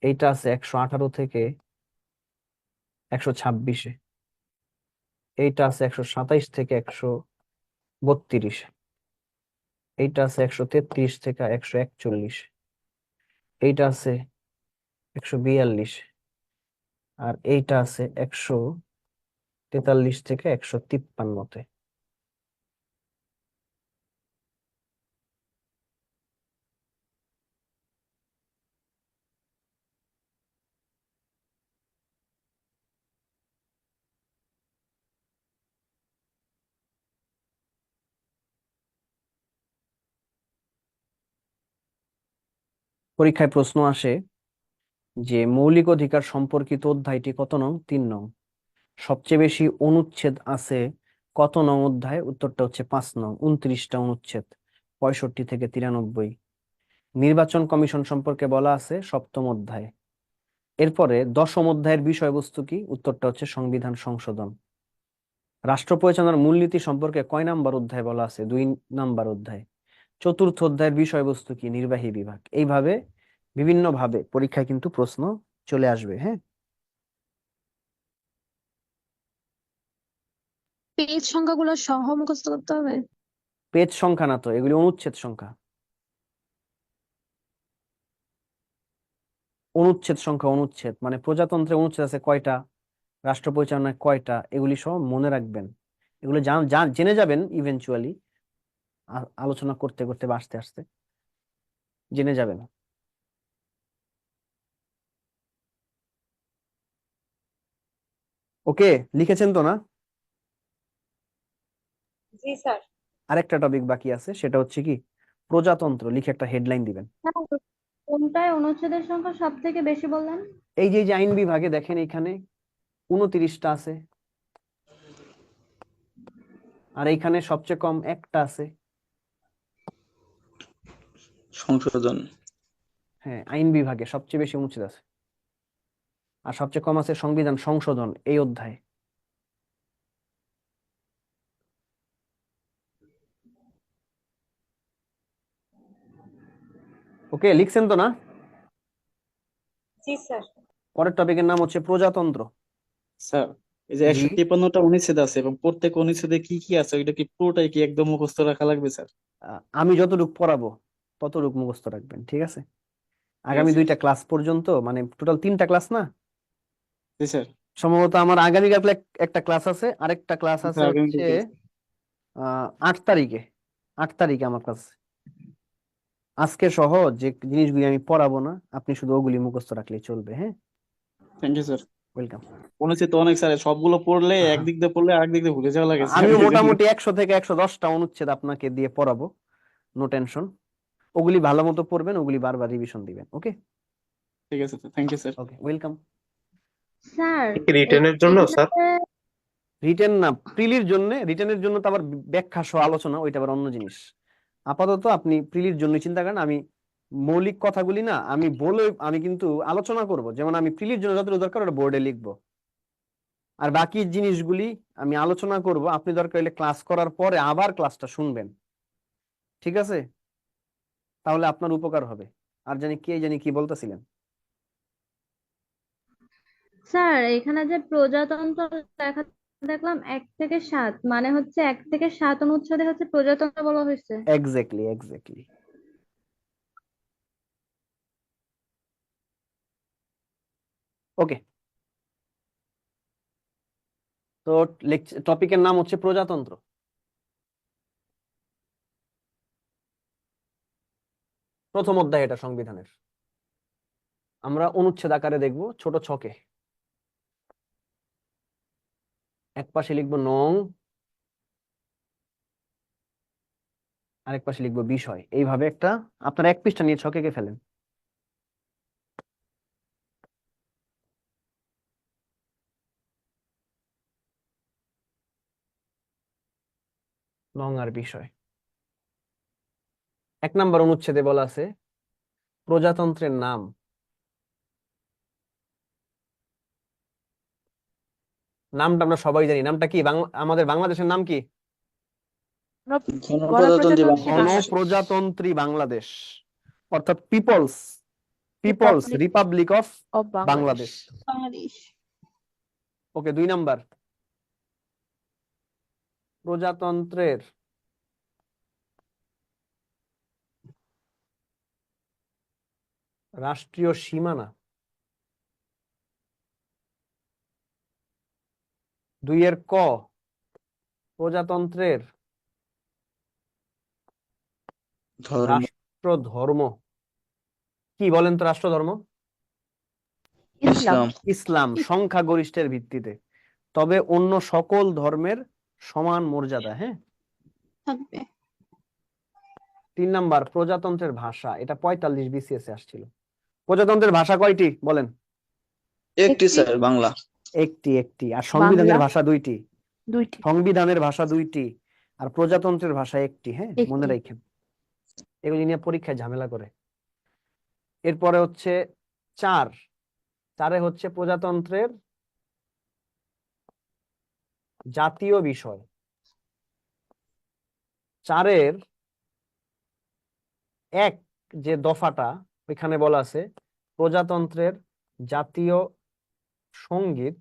এইটা আছে 118 থেকে 126-এ, এইটা আছে 127 থেকে 132, এইটা আছে 133 থেকে 141, এইটা আছে 142, আর এইটা আছে 143 থেকে 153-তে। পরীক্ষায় প্রশ্ন আসে যে মৌলিক অধিকার সম্পর্কিত অধ্যায়টি কত নং? 3 নং। সবচেয়ে বেশি অনুচ্ছেদ আছে কত নং অধ্যায়? উত্তরটা হচ্ছে 5 নং, 29টা অনুচ্ছেদ, 65 থেকে 93। নির্বাচন কমিশন সম্পর্কে বলা আছে 7ম অধ্যায়। এরপরে 10ম অধ্যায়ের বিষয়বস্তু কি? উত্তরটা হচ্ছে সংবিধান সংশোধন। রাষ্ট্র পরিচালনার মূলনীতি সম্পর্কে কয় নাম্বার অধ্যায় বলা আছে? 2 নাম্বার অধ্যায়। চতুর্থ অধ্যায়ের বিষয়বস্তু কি? নির্বাহী বিভাগ। এইভাবে বিভিন্ন ভাবে পরীক্ষায় কিন্তু প্রশ্ন চলে আসবে। হ্যাঁ, পেজ সংখ্যাগুলো সহ মুখস্থ করতে হবে। পেজ সংখ্যা না তো, এগুলি অনুচ্ছেদ সংখ্যা। অনুচ্ছেদ সংখ্যা, অনুচ্ছেদ মানে প্রজাতন্ত্রে অনুচ্ছেদ আছে কয়টা, রাষ্ট্র পরিচালনায় কয়টা, এগুলি সব মনে রাখবেন। এগুলো জেনে যাবেন ইভেনচুয়ালি, আলোচনা করতে করতে বা আস্তে আস্তে জেনে যাবেন। ওকে, লিখেছেন তো না? জি স্যার। আরেকটা টপিক বাকি আছে, সেটা হচ্ছে কি প্রজাতন্ত্র। লিখে একটা হেডলাইন দিবেন। কোনটায় অনুচ্ছেদের সংখ্যা সব থেকে বেশি বললেন? এই যে আইন বিভাগে দেখেন এখানে 29টা আছে, আর এইখানে সবচেয়ে কম একটা আছে। সংশোধন। হ্যাঁ, আইন বিভাগে সবচেয়ে বেশি অনুচ্ছেদ আছে, আর সবচেয়ে কম আছে সংবিধান সংশোধন এই অধ্যায়ে। ওকে, লিখছেন তো না? জি স্যার। পরের টপিকের নাম হচ্ছে প্রজাতন্ত্র। স্যার, এই যে জি, 153টা অনুচ্ছেদ আছে এবং প্রত্যেক অনুচ্ছেদে কি কি আছে ওইটা কি পুরোটাই কি একদম মুখস্থ রাখা লাগবে স্যার? আমি যতটুকু পড়াবো ততটুকু মুখস্থ রাখবেন, ঠিক আছে? ঠিক আগামী আছে। 2টা ক্লাস পর্যন্ত, মানে টোটাল 3টা ক্লাস না, জি স্যার। সম্ভবত আমার আগামীকাল একটা ক্লাস আছে, আরেকটা ক্লাস আছে স্যার হচ্ছে আগামীকালকে আছে। 8 তারিখে। 8 তারিখে আমার ক্লাস। আজকে সহ যে জিনিসগুলি আমি পড়াবো না, আপনি শুধু ওগুলি মুখস্থ রাখলেই চলবে। হ্যাঁ, থ্যাংক ইউ স্যার। ওয়েলকাম। অনুচ্ছেদ তো অনেক স্যার, সবগুলো পড়লে একদিক দিয়ে পড়লে আরেক দিক দিয়ে ভুলে যাওয়া লাগে স্যার, আমিও এই জন্য। মোটামুটি 100 থেকে 110টা অনুচ্ছেদ আপনাকে দিয়ে পড়াবো, নো টেনশন। ওগুলি ভালো মতো পড়বেন, ওগুলি বারবার রিভিশন দিবেন। ওকে, ঠিক আছে sir, thank you sir. Okay, welcome. Sir রিটেনের জন্য স্যার? এখানে রিটেন না, প্রিলির জন্য। রিটেনের জন্য তো আবার ব্যাখ্যা সহ আলোচনা, ওইটা আবার অন্য জিনিস। আপাতত আপনি প্রিলির জন্য চিন্তা করেন। আমি মৌলিক কথাগুলি না আমি বলে আমি কিন্তু আলোচনা করব, যেমন আমি প্রিলির জন্য যতটুকু দরকার ওটা বোর্ডে লিখবো, আর বাকি জিনিসগুলি আমি আলোচনা করব। আপনি দরকার হলে ক্লাস করার পরে আবার ক্লাসটা শুনবেন, ঠিক আছে? তাহলে আপনার উপকার হবে। আর জানি কি বলতেছিলেন? স্যার এখানে যে প্রজাতন্ত্র লেখা দেখলাম 1 থেকে 7, মানে হচ্ছে 1 থেকে 7 অনুচ্ছেদে হচ্ছে প্রজাতন্ত্র বলা হয়েছে। Exactly, exactly. ওকে, তো টপিকের নাম হচ্ছে প্রজাতন্ত্র। প্রথম অধ্যায় এটা সংবিধানের। আমরা অনুচ্ছেদ আকারে দেখব, ছোট ছকে। এক পাশে লিখবো নং, আরেক পাশে লিখবো বিষয়। এইভাবে একটা আপনারা 1 পৃষ্ঠা নিয়ে ছকে এঁকে ফেলেন। নং আর বিষয়। 1 নম্বর অনুচ্ছেদে বলা আছে প্রজাতন্ত্রের নাম। নামটা আমরা সবাই জানি, নামটা কি? আমাদের বাংলাদেশের নাম কি? গণপ্রজাতন্ত্রী বাংলাদেশ। গণপ্রজাতন্ত্রী বাংলাদেশ, অর্থাৎ people's republic of Bangladesh. Okay, 2 number, প্রজাতন্ত্রের রাষ্ট্রীয় সীমানা। 2 এর ক, প্রজাতন্ত্রের ধর্ম। রাষ্ট্র ধর্ম। কি বলেন তো রাষ্ট্র ধর্ম? ইসলাম। ইসলাম, সংখ্যাগরিষ্ঠের ভিত্তিতে, তবে অন্য সকল ধর্মের সমান মর্যাদা। হ্যাঁ, 3 নাম্বার, প্রজাতন্ত্রের ভাষা। এটা 45 BCS এ আসছিল। প্রজাতন্ত্রের ভাষা কয়টি বলেন? একটি স্যার, বাংলা। একটি। আর সংবিধানের ভাষা 2টি। সংবিধানের ভাষা 2টি, আর প্রজাতন্ত্রের ভাষা 1টি। হ্যাঁ, মনে রাখেন, এগুলি নিয়ে পরীক্ষায় ঝামেলা করে। এরপরে হচ্ছে 4 হচ্ছে প্রজাতন্ত্রের জাতীয় বিষয়। 4 1 যে দফাটা ওইখানে বলা আছে প্রজাতন্ত্রের জাতীয় সঙ্গীত।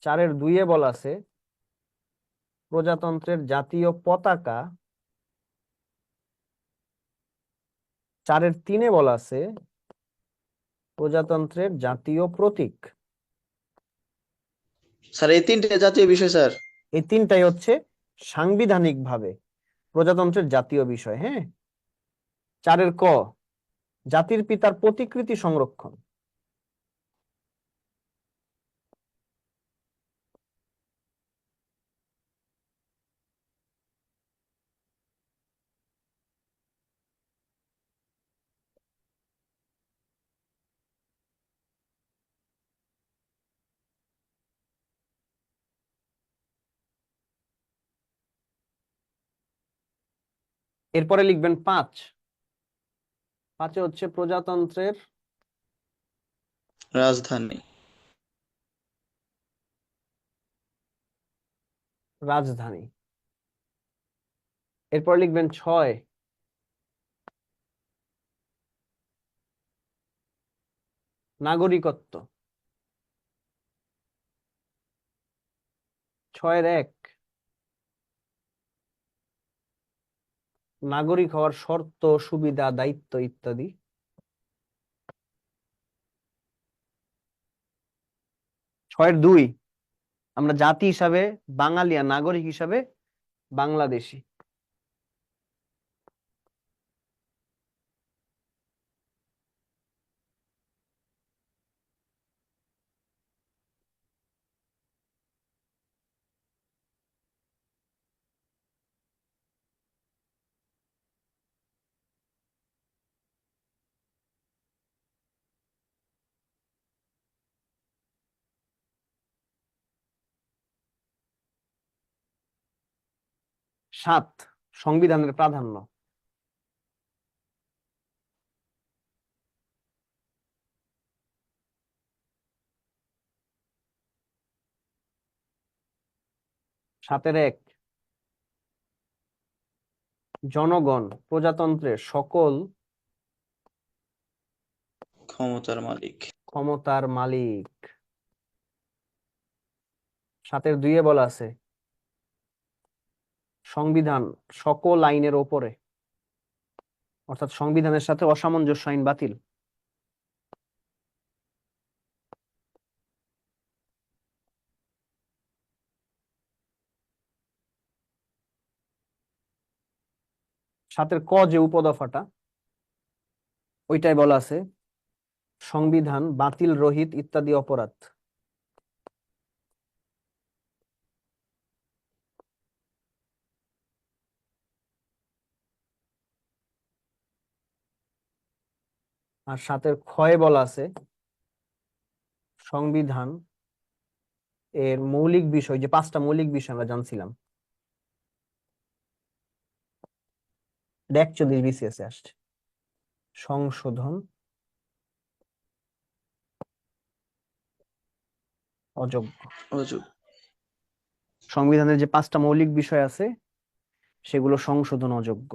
2 বলা আছে প্রজাতন্ত্রের জাতীয় পতাকা। 3 বলা আছে প্রজাতন্ত্রের জাতীয় প্রতীক। স্যার এই 3টে জাতীয় বিষয় স্যার। এই 3টাই হচ্ছে সাংবিধানিক ভাবে প্রজাতন্ত্রের জাতীয় বিষয়। হ্যাঁ, 4 ক, জাতির পিতার প্রতিকৃতি সংরক্ষণ। এরপরে লিখবেন 5 হচ্ছে প্রজাতন্ত্রের রাজধানী। রাজধানী। এরপর লিখবেন 6 নাগরিকত্ব। 6 1 নাগরিক হওয়ার শর্ত, সুবিধা, দায়িত্ব ইত্যাদি। 6 2 আমরা জাতি হিসাবে বাঙালি আর নাগরিক হিসাবে বাংলাদেশি। 7 সংবিধানের প্রাধান্য। সাতের 1 জনগণ প্রজাতন্ত্রের সকল ক্ষমতার মালিক। ক্ষমতার মালিক। 7-এর 2 বলা আছে সংবিধান সকল আইনের ওপরে, অর্থাৎ সংবিধানের সাথে অসামঞ্জস্য আইন বাতিল। সাতের ক যে উপদফাটা, ওইটাই বলা আছে সংবিধান বাতিল রহিত ইত্যাদি অপরাধ। আর সাতের ক্ষয়ে বলা আছে সংবিধান এর মৌলিক বিষয়, যে 5টা মৌলিক বিষয় আমরা জানছিলাম, 41 BCS এ আসছে, সংশোধন অযোগ্য। অযোগ্য। সংবিধানের যে 5টা মৌলিক বিষয় আছে সেগুলো সংশোধন অযোগ্য।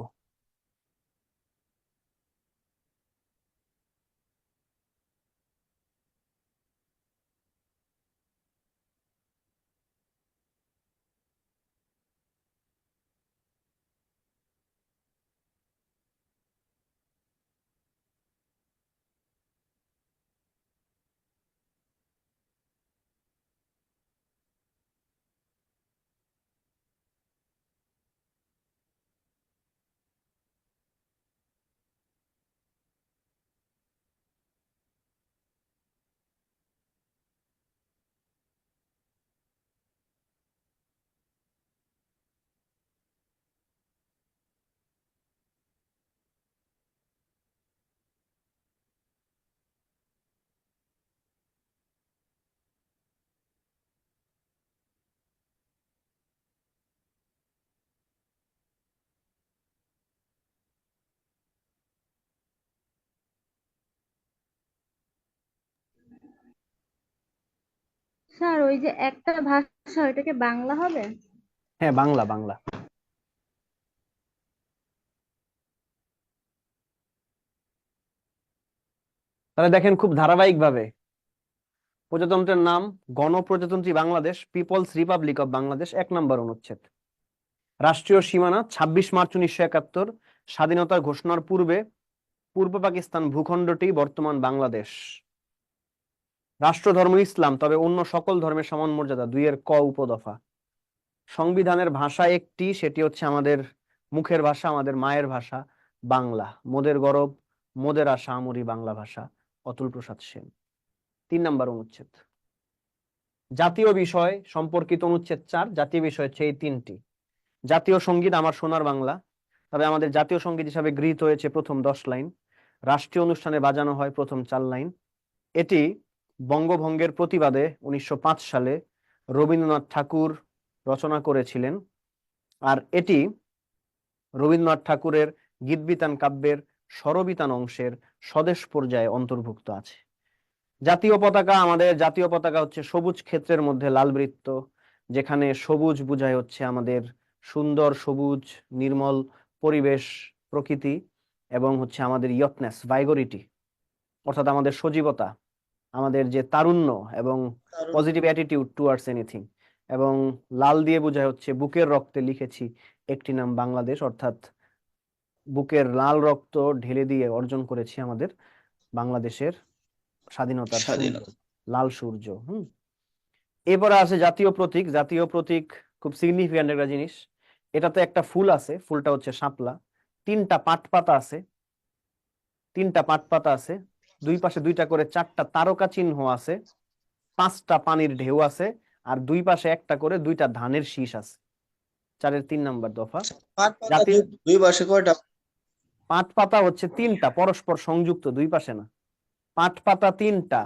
স্যার ওই যে একটা ভাষা, ওইটাকে বাংলা হবে? হ্যাঁ, বাংলা বাংলা। তাহলে দেখেন খুব ধারাবাহিক ভাবে প্রজাতন্ত্রের নাম গণপ্রজাতন্ত্রী Bangladesh, people's republic of Bangladesh, 1 number অনুচ্ছেদ। রাষ্ট্রীয় সীমানা 26 মার্চ 1971, স্বাধীনতার ঘোষণার পূর্বে পূর্ব পাকিস্তান ভূখণ্ডটি বর্তমান বাংলাদেশ। রাষ্ট্রধর্ম ইসলাম, তবে অন্য সকল ধর্মের সমান মর্যাদা, 2-এর ক উপদফা। সংবিধানের ভাষা একটি, সেটি হচ্ছে আমাদের মুখের ভাষা, আমাদের মায়ের ভাষা বাংলা। মোদের গরব, মোদের আশা, আমরি বাংলা ভাষা, অতুল প্রসাদ সেন। 3 নম্বর অনুচ্ছেদ। জাতীয় বিষয় সম্পর্কিত অনুচ্ছেদ 4, জাতীয় বিষয় হচ্ছে এই 3টি। জাতীয় সঙ্গীত আমার সোনার বাংলা, তবে আমাদের জাতীয় সঙ্গীত হিসাবে গৃহীত হয়েছে প্রথম 10 লাইন। রাষ্ট্রীয় অনুষ্ঠানে বাজানো হয় প্রথম 4 লাইন। এটি বঙ্গভঙ্গের প্রতিবাদে 1905 সালে রবীন্দ্রনাথ ঠাকুর রচনা করেছিলেন, আর এটি রবীন্দ্রনাথ ঠাকুরের গীতবিতান কাব্যের স্বরবিতান অংশের স্বদেশ পর্যায়ে অন্তর্ভুক্ত আছে। জাতীয় পতাকা, আমাদের জাতীয় পতাকা হচ্ছে সবুজ ক্ষেত্রের মধ্যে লাল বৃত্ত, যেখানে সবুজ বোঝায় হচ্ছে আমাদের সুন্দর সবুজ নির্মল পরিবেশ প্রকৃতি, এবং হচ্ছে আমাদের ইয়টনেস ভাইগরিটি, অর্থাৎ আমাদের সজীবতা, আমাদের যে তারুণ্য এবং পজিটিভ অ্যাটিটিউড টুয়ার্ডস এনিথিং। এবং লাল দিয়ে বোঝায় হচ্ছে বুকের রক্তে লিখেছি একটি নাম বাংলাদেশ, অর্থাৎ বুকের লাল রক্ত ঢেলে দিয়ে অর্জন করেছি আমাদের বাংলাদেশের স্বাধীনতার সূর্য, লাল সূর্য। এরপরে আছে জাতীয় প্রতীক। জাতীয় প্রতীক খুব সিগনিফিক্যান্ট একটা জিনিস। এটাতে একটা ফুল আছে, ফুলটা হচ্ছে শাপলা। 3টা পাট পাতা আছে, 3টা পাট পাতা আছে, 2 পাশে 2টা করে 4টা তারকা চিহ্ন আছে, 5টা পানির ঢেউ আছে, আর 2 পাশে একটা করে 2টা ধানের শীষ আছে। 4-এর 3 নম্বর দফা। জাতীয় 2 পাশে কয়টা? পাট পাতা হচ্ছে 3টা পরস্পর সংযুক্ত, 2 পাশে না। পাট পাতা 3টা,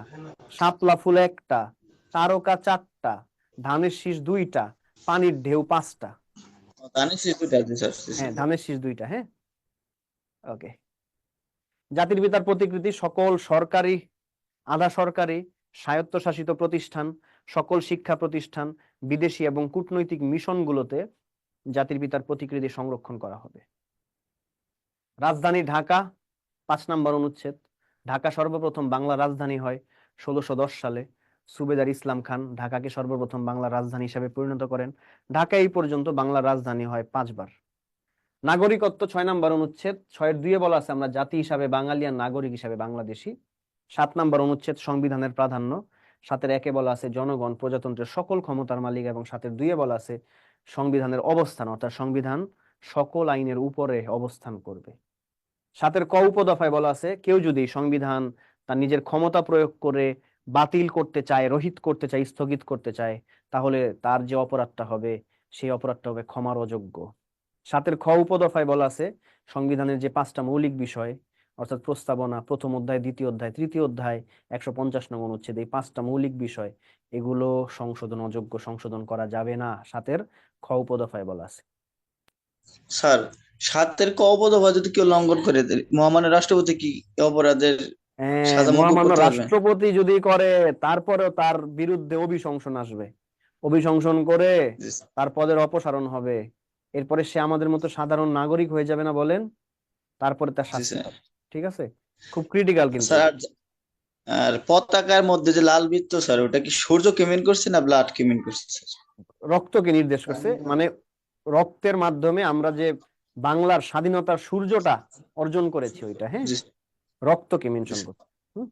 শাপলা ফুল 1টা, তারকা 4টা, ধানের শীষ 2টা, পানির ঢেউ 5টা। ধানের শীষ দুইটা জি স্যার জি হ্যাঁ স্যার। ধানের শীষ দুইটা, হ্যাঁ ওকে। জাতির পিতার প্রতিকৃতি সকল সরকারি, আধা সরকারি, স্বায়ত্তশাসিত প্রতিষ্ঠান, সকল শিক্ষা প্রতিষ্ঠান, বিদেশি এবং কূটনৈতিক মিশনগুলোতে জাতির পিতার প্রতিকৃতি সংরক্ষণ করা হবে। রাজধানী ঢাকা 5 নম্বর অনুচ্ছেদ। ঢাকা সর্বপ্রথম বাংলা রাজধানী হয় 1610 সালে। সুবেদার ইসলাম খান ঢাকাকে সর্বপ্রথম বাংলা রাজধানী হিসেবে পরিণত করেন। ঢাকা এই পর্যন্ত বাংলা রাজধানী হয় 5 বার। নাগরিকত্ব 6 নম্বর অনুচ্ছেদ। 6-এর 2-এ বলা আছে আমরা জাতি হিসাবে বাঙালি আর নাগরিক হিসাবে বাংলাদেশি। 7 নম্বর অনুচ্ছেদ সংবিধানের প্রাধান্য। 7-এর 1-এ বলা আছে জনগণ প্রজাতন্ত্রের সকল ক্ষমতার মালিক, এবং 7-এর 2-এ বলা আছে সংবিধানের অবস্থান, অর্থাৎ সংবিধান সকল আইনের উপরে অবস্থান করবে। 7-এর ক উপদফায় বলা আছে কেউ যদি সংবিধান তার নিজের ক্ষমতা প্রয়োগ করে বাতিল করতে চায়, রহিত করতে চায়, স্থগিত করতে চায়, তাহলে তার যে অপরাধটা হবে সেই অপরাধটা হবে ক্ষমার অযোগ্য। 7-এর খ উপদফায় বলা আছে সংবিধানের যে 5টা মৌলিক বিষয়, অর্থাৎ প্রস্তাবনা, প্রথম অধ্যায়, দ্বিতীয় অধ্যায়, তৃতীয় অধ্যায়, 150 নং অনুচ্ছেদ, এই 5টা মৌলিক বিষয় এগুলো সংশোধন অযোগ্য, সংশোধন করা যাবে না, 7-এর খ উপদফায় বলা আছে। স্যার 7-এর ক অপদফা যদি কেউ লঙ্ঘন করে দেয়, মহামান্য রাষ্ট্রপতি কি এই অপরাধের সাজা মওকুফ মহামান্য করতে পারবেন? রাষ্ট্রপতি যদি করে তারপরেও তার বিরুদ্ধে অভিশংসন আসবে, অভিশংসন করে জি স্যার। তার পদের অপসারণ হবে, এরপরে সে আমাদের মতো সাধারণ নাগরিক হয়ে যাবে না বলেন, তারপরে তার জি শাস্তি স্যার। হবে। ঠিক আছে, খুব ক্রিটিক্যাল কিন্তু স্যার এটা। আর পতাকার মধ্যে যে লাল বৃত্ত স্যার, ওটা কি সূর্যকে মিন করছে না ব্লাডকে মিন করছে স্যার? রক্তকে নির্দেশ করছে, মানে রক্তের মাধ্যমে আমরা যে বাংলার স্বাধীনতার সূর্যটা অর্জন করেছি ওইটা, হ্যাঁ, জি রক্তকে জি মেনশন স্যার। করছে। হুম?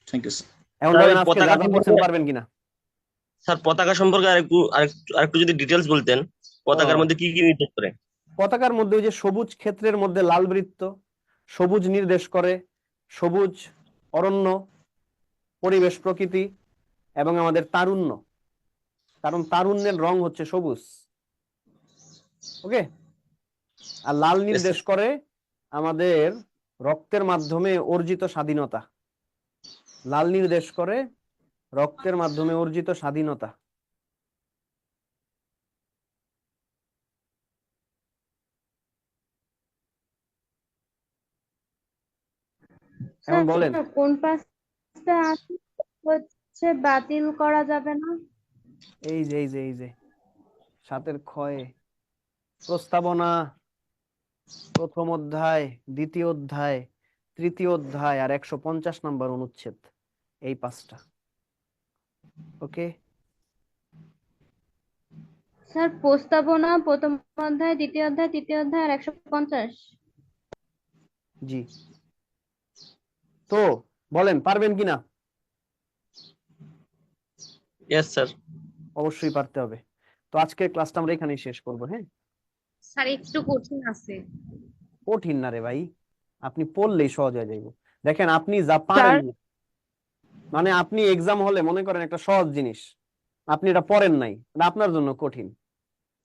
Thank you sir. এখন স্যার বলেন ওই আজকে পতাকা যা যা করছেন সম্পর্কে, পারবেন কিনা। স্যার পতাকা সম্পর্কে আরেকটু যদি ডিটেলস বলতেন, পতাকার ও, মধ্যে কি কি নির্দেশ করে? পতাকার মধ্যে ওই যে সবুজ ক্ষেত্রের মধ্যে লাল বৃত্ত, সবুজ নির্দেশ করে সবুজ অরণ্য, পরিবেশ, প্রকৃতি এবং আমাদের তারুণ্য, কারণ তারুণ্যের রং হচ্ছে সবুজ। ওকে, আর লাল Yes, নির্দেশ sir. করে আমাদের রক্তের মাধ্যমে অর্জিত স্বাধীনতা। লাল নির্দেশ করে রক্তের মাধ্যমে অর্জিত স্বাধীনতা। এখন বলেন। স্যার কোন পাঁচটা আছে হচ্ছে বাতিল করা যাবে না? এই যে 7-এর ক্ষয়ে প্রস্তাবনা, প্রথম অধ্যায়, দ্বিতীয় অধ্যায়, তৃতীয় অধ্যায় আর 150 নম্বর অনুচ্ছেদ, এই 5টা। ওকে, স্যার প্রস্তাবনা, প্রথম অধ্যায়, দ্বিতীয় অধ্যায়, তৃতীয় অধ্যায় আর 150। জি। তো বলেন পারবেন কিনা। Yes sir. অবশ্যই পারতে হবে। তো আজকের ক্লাসটা আমরা এখানেই শেষ করবো, হ্যাঁ। স্যার একটু কঠিন আছে। কঠিন না রে ভাই, আপনি পড়লেই সহজ হয়ে যাইব। দেখেন আপনি যা স্যার পারেন না, মানে আপনি এক্সাম হলে মনে করেন একটা সহজ জিনিস, আপনি এটা পড়েন নাই, এটা আপনার জন্য কঠিন।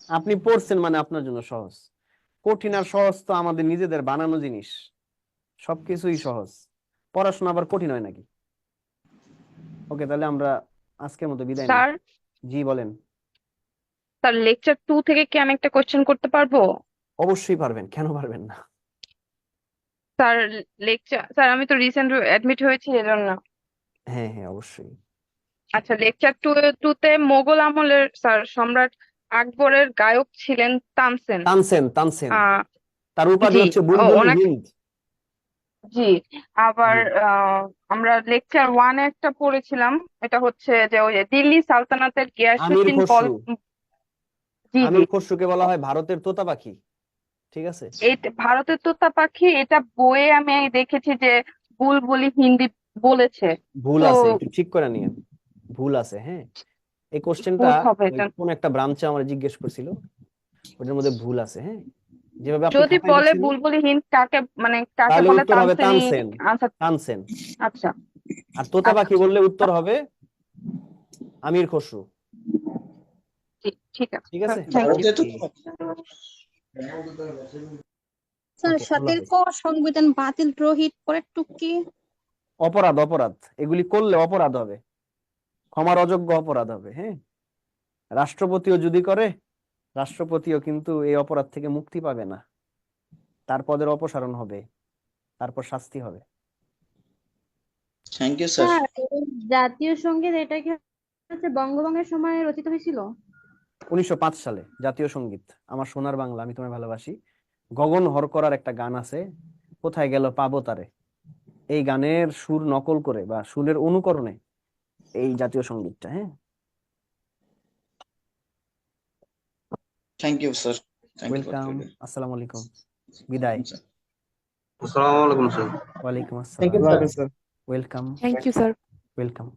আপনি পড়ছেন মানে আপনার জন্য সহজ। কঠিন আর সহজ তো আমাদের নিজেদের বানানো জিনিস, সবকিছুই সহজ। পড়াশোনা আবার কঠিন হয় নাকি? ওকে, তাহলে আমরা আজকের মতো বিদায় নিই। স্যার জি বলেন। স্যার লেকচার 2 থেকে কি আমি একটা কোশ্চেন করতে পারবো? অবশ্যই পারবেন, কেন পারবেন না। স্যার স্যার আমি তো রিসেন্ট অ্যাডমিট হয়েছি এজন্য। হ্যাঁ হ্যাঁ অবশ্যই। আচ্ছা, লেকচার 2 তে মোগল আমলের স্যার সম্রাট আকবরের গায়ক ছিলেন তানসেন। তানসেন, আহ তার উপাধি জি, হচ্ছে বুলবুল ওনাকে হিন্দ। জি। আবার জি আমরা লেকচার 1 একটা পড়েছিলাম, এটা হচ্ছে যে ওই যে দিল্লি সালতানাতের আমির গিয়াসউদ্দিন খসরু। জি জি। আমির খসরুকে বলা হয় ভারতের তোতা পাখি, ঠিক আছে। এই ভারতের তোতা পাখি, এটা বইয়ে আমি দেখেছি যে বুলবুলি হিন্দি বলেছে। ভুল তো আছে, একটু ঠিক করে নিয়েন, ভুল আছে, হ্যাঁ। এই কোশ্চেনটা ভুল হবে এটা। কোন একটা ব্রাঞ্চে আমার জিজ্ঞেস করছিল, ওটার মধ্যে ভুল আছে, হ্যাঁ। যেভাবে আপনি যদি খাতায় বলে লিখছেন বুলবুলি হিন্দ কাকে মানে কাকে তাহলে বলে, উত্তর হবে তানসেনই তানসেন, আনসার। তানসেন। আচ্ছা আর তোতা আচ্ছা পাখি বললে উত্তর হবে আমির খসরু, ঠিক আছে ঠিক আছে। Thank you. ভারতের তো স্যার ওকে, আল্লাহ 7-এর হাফেজ। ক সংবিধান বাতিল রহিত করে টুকি। অপরাধ, এগুলি করলে অপরাধ হবে, ক্ষমার অযোগ্য অপরাধ হবে, হ্যাঁ। রাষ্ট্রপতিও যদি করে, রাষ্ট্রপতিও কিন্তু এই অপরাধ থেকে মুক্তি পাবে না, তার পদের অপসারণ হবে, তারপর শাস্তি হবে। Thank you sir. স্যার এই জাতীয় সঙ্গীত এটা কি হচ্ছে বঙ্গভঙ্গের সময় রচিত হয়েছিল? 1905 সালে জাতীয় সঙ্গীত আমার সোনার বাংলা আমি তোমায় ভালোবাসি, গগন হরকরার একটা গান আছে, কোথায় গেল পাবো তারে, এই গানের সুর নকল করে বা সুরের অনুকরণে এই জাতীয় সঙ্গীতটা। হ্যাঁ, thank you sir. Thank you for welcome. Today. আসসালামু আলাইকুম, বিদায়। আসসালামু আলাইকুম স্যার। ওয়ালাইকুম থ্যাংক ইউ আসসালাম, sir. Welcome, thank you sir. Welcome.